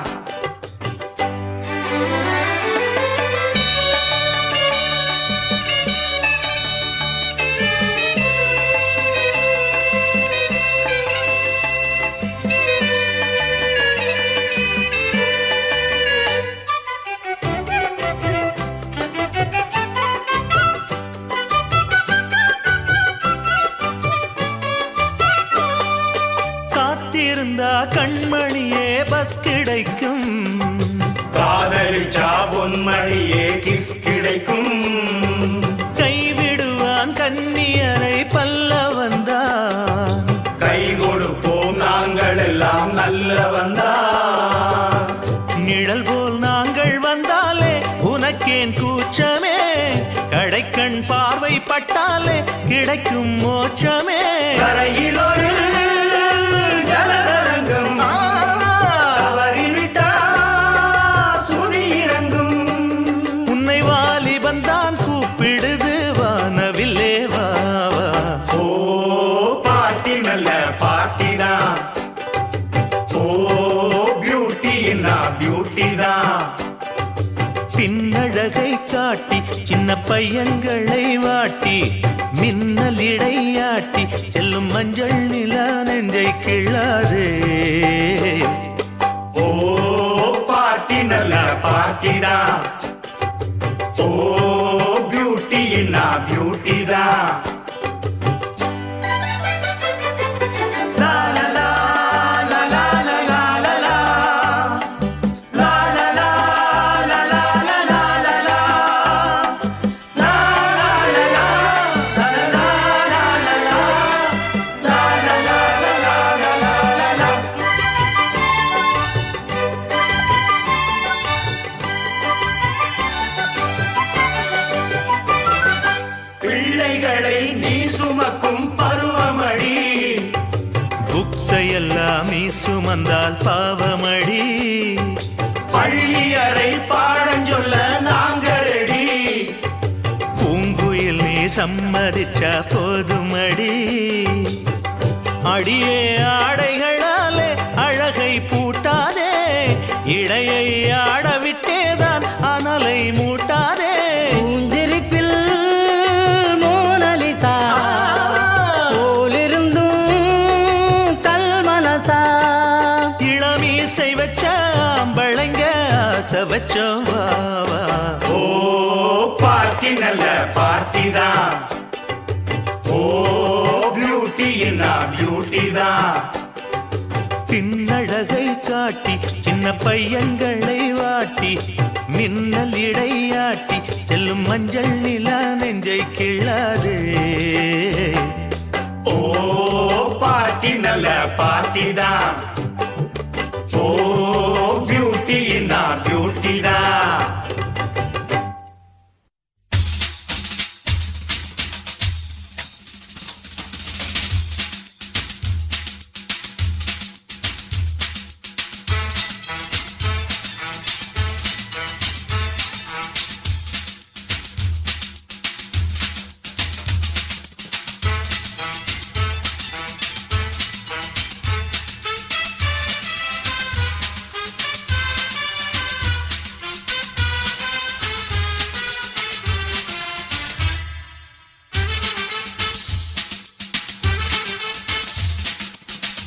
காத்திருந்தா கண்மணியே பஸ் கிடைக்கும் காதலிச்சா பொன்மணியே கிஸ் கிடைக்கும் கைவிடுவான் கன்னியரை பல்ல வந்தான் கை கொடுப்போம் நாங்கள் எல்லாம் நல்ல வந்தான் நிழல் போல் நாங்கள் வந்தாலே உனக்கேன் கூச்சமே கடைக்கண் பார்வை பட்டாலே கிடைக்கும் மோட்சமே கரையில் ஒரு ஜலதரங்கம் தவறிவிட்டா சுதி இறங்கும் உன்னை வாலிபந்தான் கூப்பிடுது வானவில்லே வாவா ஓ பார்ட்டி நல்ல பார்ட்டி தான் ஓ பியூட்டி என்ன பியூட்டி தான் பின்னழகை காட்டி சின்ன பையன்களை வாட்டி மின்னல் இடையாட்டி செல்லும் மஞ்சள் நிலா நெஞ்சை கிள்ளாதே. ஓ பார்ட்டி நல்ல பார்ட்டி தான், ஓ பியூட்டி என்ன பியூட்டி தான். பிள்ளைகளை நீ சுமக்கும் பருவமடி, புக்ஸையெல்லாம் நீ சுமந்தால் பாவமடி. பள்ளி அறை பாடம் சொல்ல நாங்க ரெடி, பூங்குயில் நீ சம்மதிச்சா போதுமடி. அடியே ஆடைகளாலே அழகை பூட்டாதே, இடையை ஆடவிட்டேதான் அனலை மூட்டாதே. பூஞ்சிரிப்பில் மோனலிசா போலிருந்தும் கல்மனசா, இளமீசை வச்ச அம்பளைங்க ஆசை வச்சோம் வா வா. ஓ பார்ட்டி நல்ல பார்ட்டி தான், ஓ பியூட்டி என்ன பியூட்டி தான். பின்னழகை காட்டி சின்ன பையன்களை வாட்டி மின்னல் இடையாட்டி செல்லும் மஞ்சள் நிலா நெஞ்சை கிள்ளாதே. ஓ பார்ட்டி நல்ல பார்ட்டி தான், ஓ பியூட்டி என்ன பியூட்டி தான்.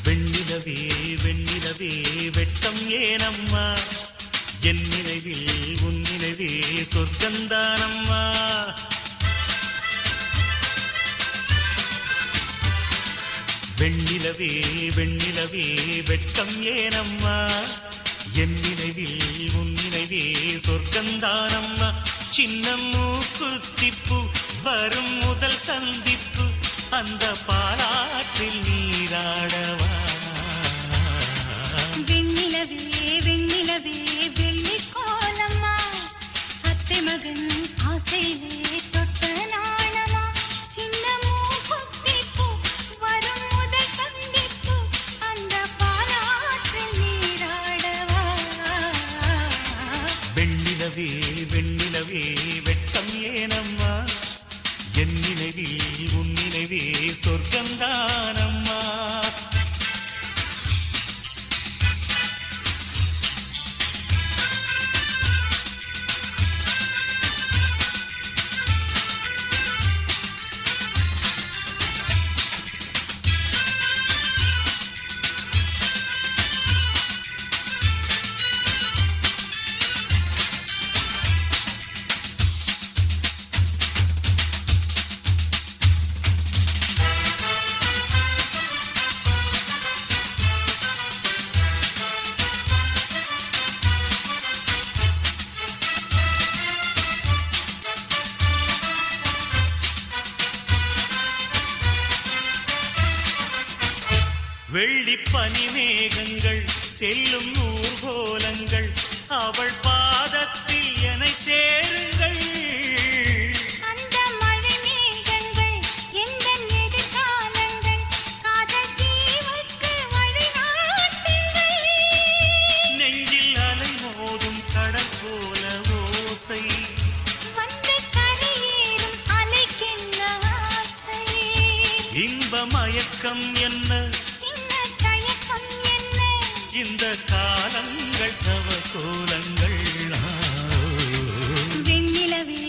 வெண்ணிலவே வெண்ணிலவே வெட்டம் ஏனம்மா, என் நினைவில் உன் நினைவே சொர்க்கந்தானம்மா. வெண்ணிலவே வெண்ணிலவே வெட்கம் ஏனம்மா, என் நினைவில் உன் நினைவே சொர்க்கந்தானம்மா. சின்ன மூக்குத்திப்பு வரும் முதல் சந்திப்பு, அந்த பாலாற்றில் நீராடவா. வெண்ணிலவே வெண்ணிலவே வெள்ளி கோலம்மா, அத்தை மகன் ஆசையிலே தொட்ட நாணமா. சின்ன மூக்குத்திப்பு வரும் முதல் சந்திப்பு, அந்த பாலாற்றில் நீராடவா. வெண்ணிலவே வெண்ணிலவே வெட்கம் ஏனம்மா, என் நினைவில் உன் நினைவே சொர்க்கந்தானம்மா. வெள்ளி பனிமேகங்கள் செல்லும் ஊர்கோலங்கள், அவள் பாதத்தில் என்னை சேருங்கள். அந்த மழை மேகங்கள் எந்தன் எதிர்காலங்கள், காதல் தீவுக்கு வழிகாட்டுங்கள். நெஞ்சில் அலை மோதும் கடல் போல ஓசை, வந்து கரையேறும் அலைக்கென்ன ஆசை. இன்ப மயக்கம் என்ன சின்ன தயக்கம் என்ன, இந்த காலங்கள் தவ கோலங்கள். வெண்ணிலவே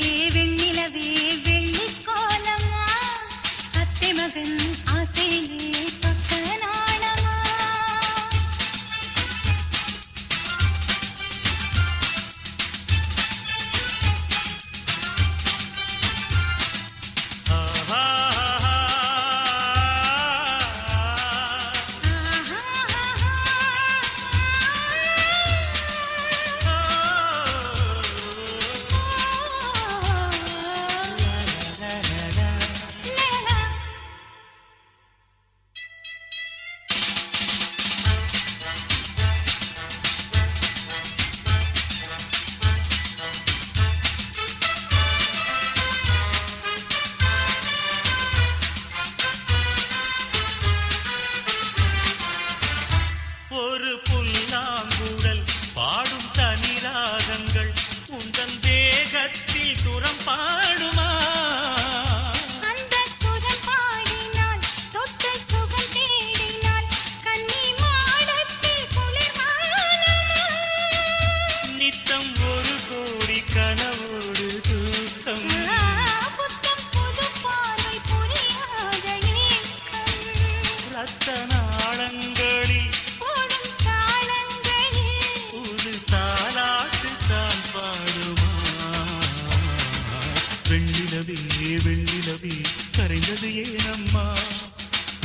வெண்ணிலவே கரைந்தது ஏனம்மா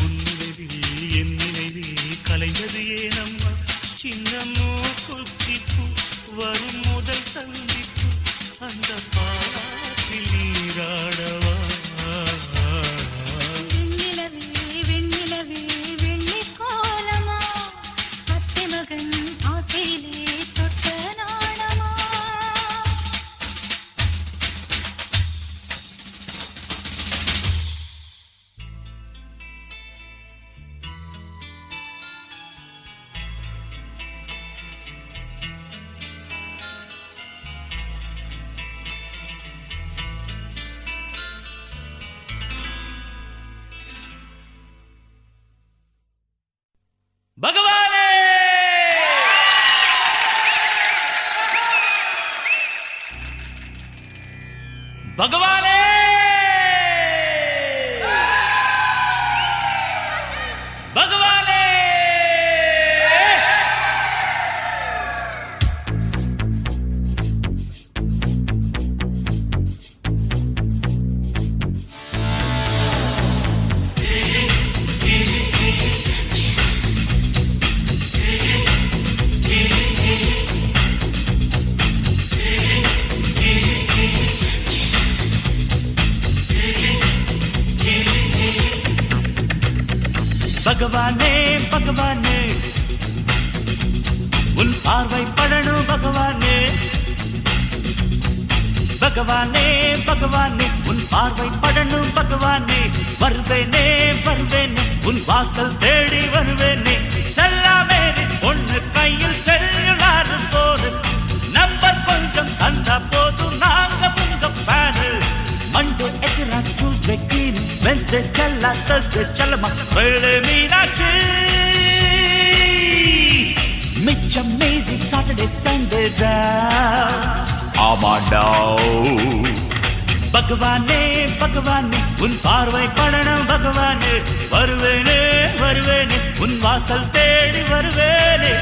உன் நினைவில் என் நினைவில் கலைந்தது ஏனம்மா சின்னமோ குத்திப்பு வரும் முதல் சந்திப்பு அந்த பாட்டில் நீராடவா பகவானே பகவானே பகவானே பகவானே பகவானே உன் பார்வை படணும் பகவானே பகவானே பகவானே உன் பார்வை படணும் பகவானே வருவேனே வருவேனே உன் வாசல் தேடி வருவேனே எல்லாமே பொண்ணு கையில் செல்லுலாரு போது நம்பர் கொஞ்சம் தந்தா போதும் நாங்க உங்க பேரு மண்டே எக்ரா Tuesday green Wednesday Stella Thursday Chellama Friday Meenakshi மிச்சம் மீதி சாட்டர்டே சண்டே ஆமாண்டா பகவானே பகவானே உன் பார்வை படணும் பகவானே வருவேனே வருவேனே உன் வாசல் தேடி வருவேனே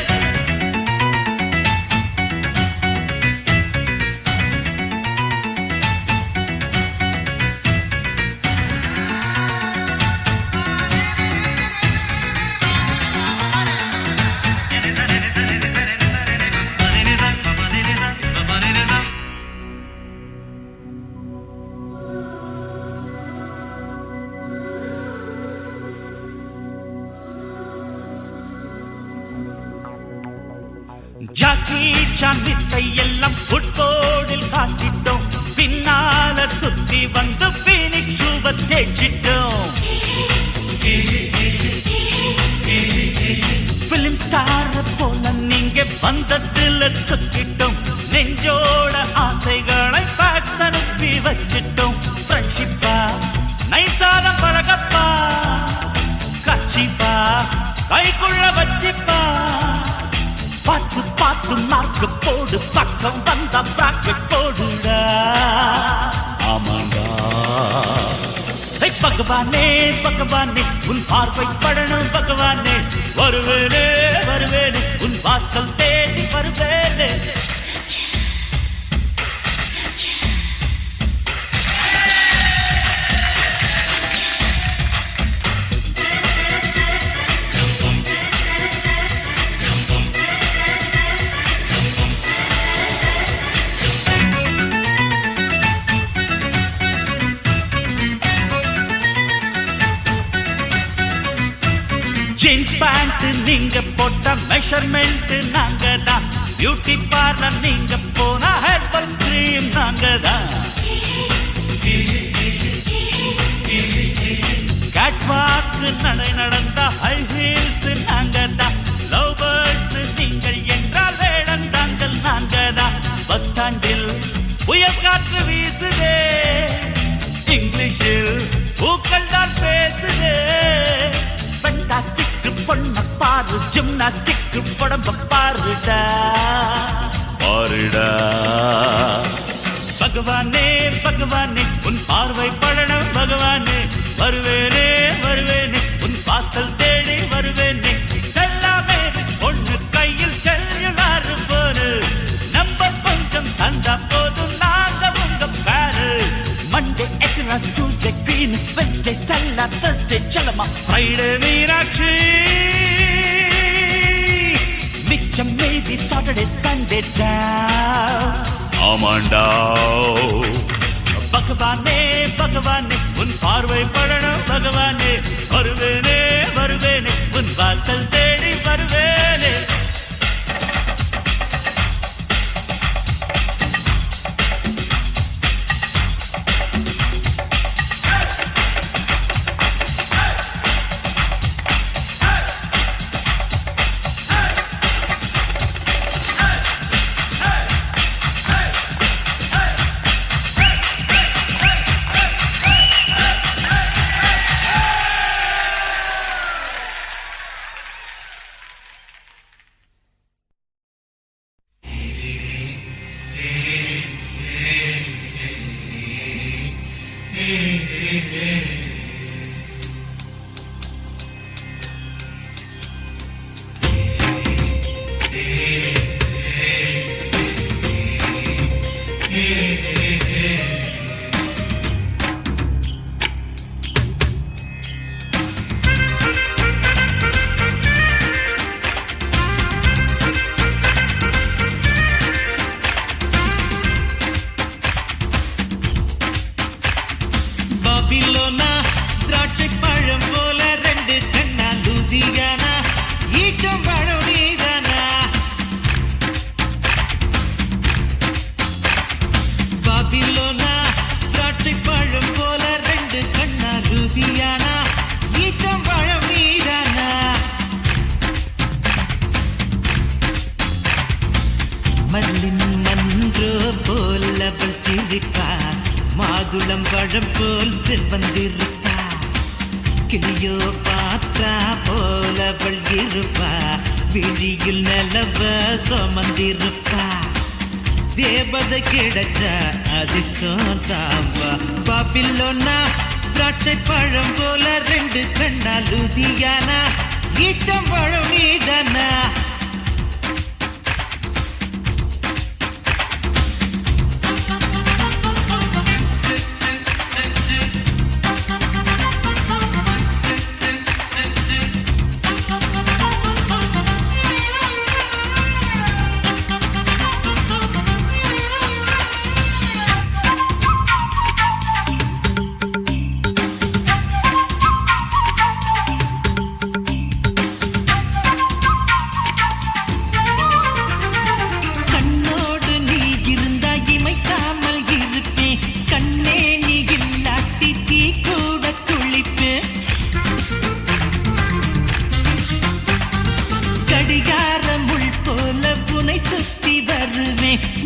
ஜாக்கி சான் வித்தை எல்லாம் ஃபுட்போர்டில் காட்டிட்டோம் பின்னால சுத்தி வந்து பீனிக் ஷூவை தேய்ச்சிட்டோம் பிலிம் ஸ்டார் போல நீங்க வந்ததுல சுத்திட்டோம் நெஞ்சோட ஆசைகளை பேக்ஸ் அனுப்பி வச்சிட்டோம் ஃப்ரெண்ட்ஷிப்பா நைசாத பழகப்பா கட்சிப்பா கைக்குள்ள வச்சிப்பா பார்த்து பார்த்து மார்க்கு போடு பக்கம் வந்த பிராக்கெட் போடுடா ஆமாண்டா பகவானே பகவானே உன் பார்வை படணும் பகவானே வருவேனே வருவேனே உன் வாசல் தேடி வருவேனே ஜீன்ஸ் பேண்ட் நீங்க போட்ட மெஷர்மெண்ட் நாங்க தான் பியூட்டி பார்லர் நீங்க போன ஹெர்பல் கிரீம் நாங்க தான் கேட்வாக் நடை நடந்த ஹை ஹீல்ஸ் நாங்க தான் லவ் பேர்ட்ஸ் நீங்கள் என்றால் வேடந்தாங்கள் நாங்க தான் பஸ் ஸ்டாண்டில் புயல் காற்று வீசுதே இங்கிலீஷில் பூக்கள் தான் பேசுதே ஃபண்டாஸ்டிக் பொண்ண பாரு ஜிம்னாஸ்டிக் படம்ப பாருடா பாருடா பகவானே பகவானே உன் பார்வை படணும் பகவானே வருவேனே வருவேனே உன் வாசல் தேடி வருவேனே எல்லாமே பொண்ணு கையில் செல்லுலாரு போரு நம்பர் கொஞ்சம் தந்தா போதும் நாங்க உங்க பேரு மண்டே எக்ரா ஃப்ரைடே மீனாட்சி மிச்சம் மீதி சாட்டர்டே சண்டே ஆமாண்டா பகவானே பகவானே உன் பார்வை படணும் பகவானே வருவேனே வருவேனே உன் வாசல் தேடி வருவேனே மாதுளம் பழம் போல் செவ்வந்திருப்பா கிளியோ பாத்தா போலவள் இருப்பா விழியில் நிலவ சுமந்திருப்பா தேவதை கிடைச்ச அதிர்ஷ்டம் தாம்பா பாபிலோனா திராட்சை பழம் போல ரெண்டு கண்ணா லூதியானா ஈச்சம் பழம் நீதானா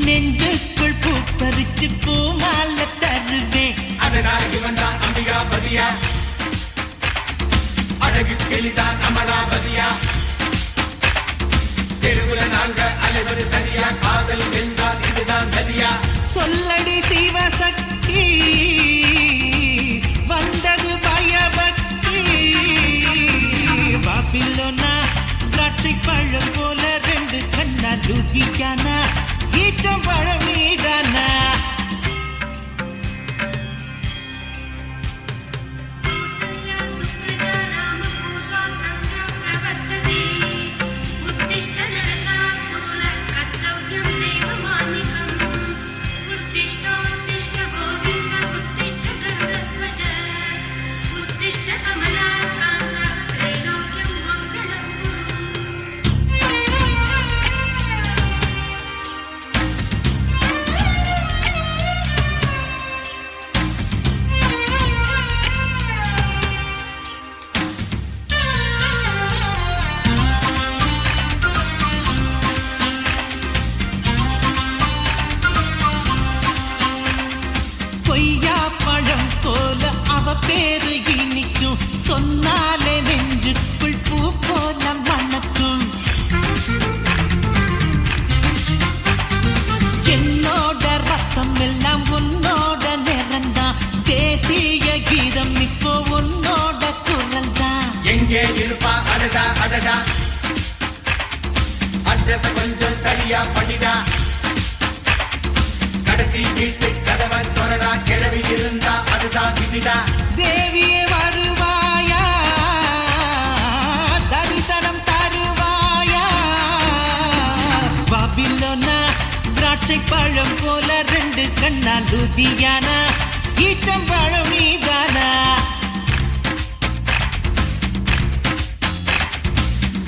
நெஞ்சுக்குள் பூ பறிச்சு பூமால தருவேன் அதனால் இவன் தான் அம்பிகாபதியா அழகு கிளிதான் அமராவதியா தெருவுல நாங்க அலைவது சரியா காதல் என்றால் இதுதான் நதியா சொல்லடி சிவசக்தி வந்தது பயபக்தி பாபிலோனா திராட்சை பழம் போல ரெண்டு கண்ணா லூதியானா ஈச்சம் பழம் நீதானா பேரு இனிக்கும் சொன்னாலே நெஞ்சுக்குள் பூ போல மணக்கும் என்னோட ரத்தம் எல்லாம் உன்னோட நிறந்தான் தேசிய கீதம் இப்போ உன்னோட குரல் தான் எங்கே இருப்பா அடடா அடடா அட்ரஸ் கொஞ்சம் சரியா படிடா கடைசி வீட்டு கதவை தொடரா கிழவி இருந்தா அதுதான் விதிடா தேவியே வருவாயா திராட்சை பழம் போல ரெண்டு கண்ணா லூதியானா ஈச்சம்பழம் நீதானா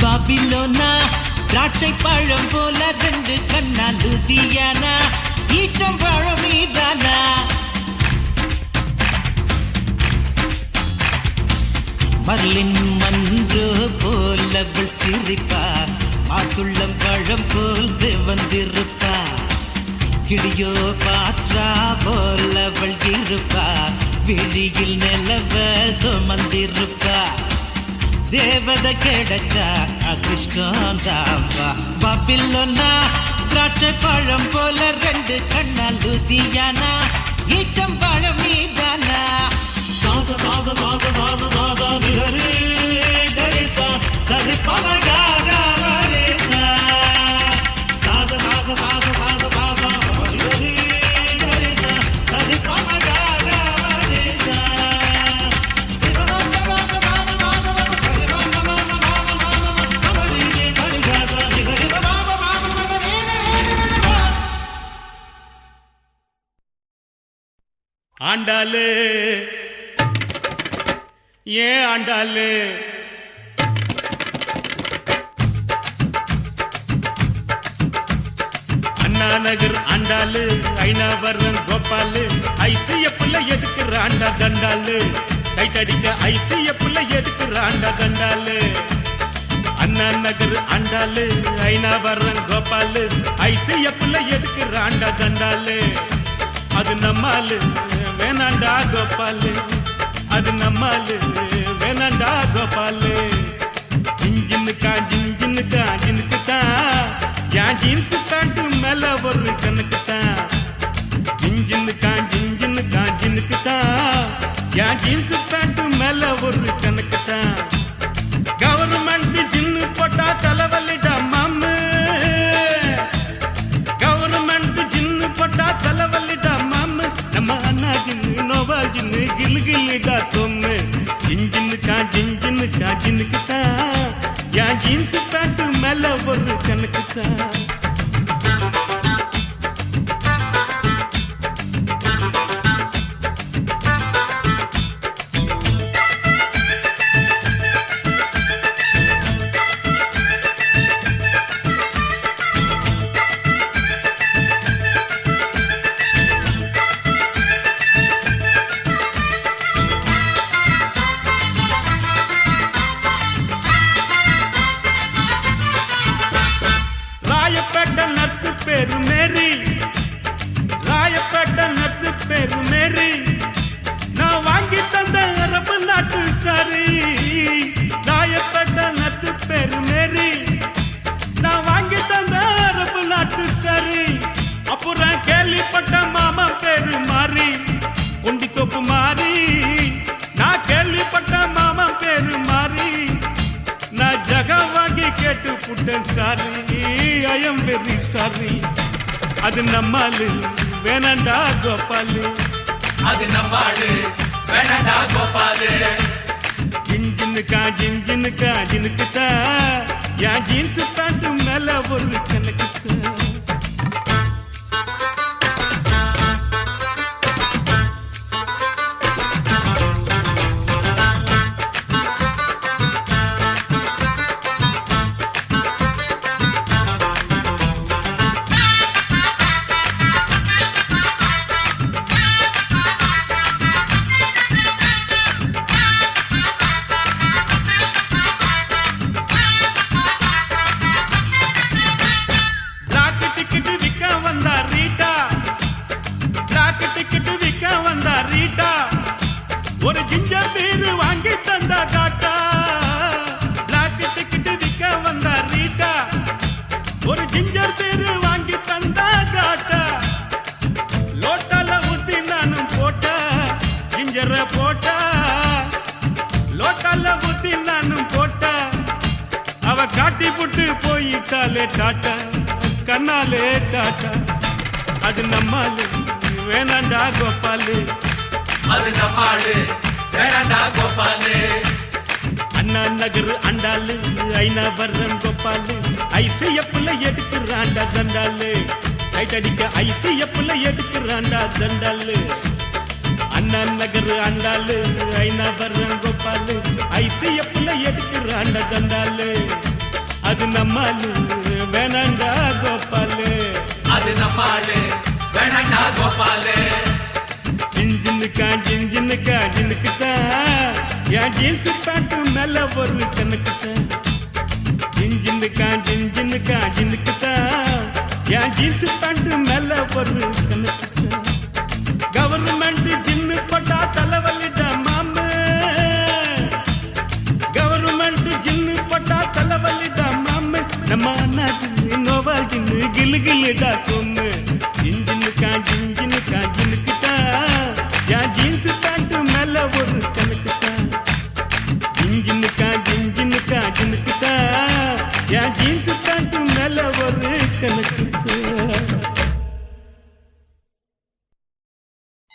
பாபிலோனா திராட்சை பழம் போல ரெண்டு கண்ணா லூதியானா ஈச்சம்பழம் நீதானா மர்லின் மன்றோ போலவள் சிரிப்பா மாதுளம் பழம் போல் செவந்திருப்பா கிளியோ பாற்றா போலவள் இருப்பா விழியில் நிலவ சுமந்திருப்பா தேவத கிடைச்சா அதிர்ஷ்டம் தாம்பா பாபிலோனா திராட்சை பழம் போல ரெண்டு கண்ணா லூதியானா ஈச்சம்பழம் நீதானா சாச சாச சாச சாச சாச நிகரே கரிசா சரி பமகாரா மரேசா சாச சாச சாச சாச சாச நிகரே கரிசா சரி பமகாரா மரேசா ஆண்டாளு ஏன் ஆண்டாளு அண்ணா நகர் ஆண்டாளு ஐநாவரம் கோபாலு ஐசிஎஃப்ல எதுக்குற ஆண்டா கண்டாளு டைட் அடிக்க ஐசிஎஃப்ல எதுக்குற ஆண்டா கண்டாளு அண்ணா நகர் ஆண்டாளு ஐநாவரம் கோபாலு ஐசிஎஃப்ல எதுக்குற ஆண்டா கண்டாளு அது நம்மாலு வேணாண்டா கோபாலு அது நம்மாலு வேணாண்டா கோபாலு ஜின்ஜின்னுக்கா ஜின்ஜின்னுக்கா ஜினுக்கு தான் என் ஜீன்ஸு பேண்ட்டு மேல ஒரு கணக்கு தான் ஜின்ஜின்னுக்கா ஜின்ஜின்னுக்கா ஜினுக்கு தான் என் ஜீன்ஸு பேண்ட்டு மேல ஒரு கணக்கு தான் கவர்மெண்ட் ஜின்னு போட்டா தலைவலிடா மாமு கவர்மெண்ட் ஜின்னு போட்டா தலைவலிடா மாமு நம்ம அண்ணா ஜின்னு நோவா ஜின்னு கிலு கிலுடா சொம்மு ஜின்ஜின்னுக்கா ஜின்ஜின்னுக்கா ஜினுக்கு தான் என் ஜீன்ஸு பேண்ட்டு மேல ஒரு கணக்கு தான் ராயப்பேட்டை நர்ஸு பேரு மேரி ராயப்பேட்டை நர்ஸு பேரு மேரி நான் வாங்கி தந்த அரபு நாட்டு சாரி ராயப்பேட்டை நர்ஸு பேரு மேரி நான் வாங்கி தந்த அரபு நாட்டு சாரி அப்புறம் கேள்விப்பட்ட மாமா பேரு மாறி உண்டி தொப்பு மாறி நான் கேள்விப்பட்ட மாமா பேரு மாறி நான் ஜகா வாங்கி கேட்டு புட்டேன் sorry I am very sorry அது நம்மாலு வேணாண்டா கோபாலு அது நம்மாடு வேணடா கோபாலு ஜின்ஜின்னுக்கா ஜின்ஜின்னுக்கா ஜினுக்குதா என் ஜீன்ஸு பேண்ட்டு மேல ஒரு கணக்குதா ஒரு ஜிஞ்சர் பீர் வாங்கி தந்தா காட்டா பிளாக் டிக்கெட் விற்க வந்தா ரீட்டா ஒரு ஜிஞ்சர் பீர் வாங்கி தந்தா காட்டா லோட்டால ஊத்தி நானும் போட்டா ஜிஞ்சர போட்டா லோட்டால ஊத்தி நானும் போட்டா அவ காட்டி புட்டு போயிட்டாலே டாட்டா கண்ணாலே டாட்டா அது நம்மாலு வேணாண்டா கோபாலு அது நம்மாடு வேணடா கோபாலு அண்ணா நகர் அண்டாலு ஐநா வர்றன் கோபாலு ஐசிஎஃப்ல எடுக்கிறாண்டா தண்டாலு சைட் அடிக்க ஐசிஎஃப்ல எடுக்கிறாண்டா தண்டாலு அண்ணா நகர் ஆண்டாளு ஐநா வர்றன் கோபாலு ஐசிஎஃப்ல எடுக்கிறாண்டா தண்டாலு அது நம்மாலு வேணாண்டா கோபாலு அது நம்மாலு வேணாண்டா கோபாலு ஜின்ஜின்னுக்கா ஜின்னுக்குத்தான் என் ஜீன்ஸ் பேண்ட் மேல ஒரு கணக்குத்தான் ஜின்ஜின்னுக்கா ஜின்னுக்குத்தான் என் ஜீன்ஸ் பேண்ட் மேல ஒரு கணக்குத்தான் கவர்மெண்ட் ஜின்னு போட்டா தலைவலிடா மாமு கவர்மெண்ட் ஜின்னு போட்டா தலைவலிடா மாமு நம்ம அண்ணா ஜின்னு நோவா ஜின்னு கிளு கிளுடா சொன்னு ஜின்ஜின்னுக்குத்தான் என் ஜீன்ஸ் பேண்ட் மேல ஒரு கணக்குத்தான் ஜின்ஜின்னுக்கா ஜின்னுக்குத்தான் என் ஜீன்ஸ் பேண்ட் மேல ஒரு கணக்குத்தான்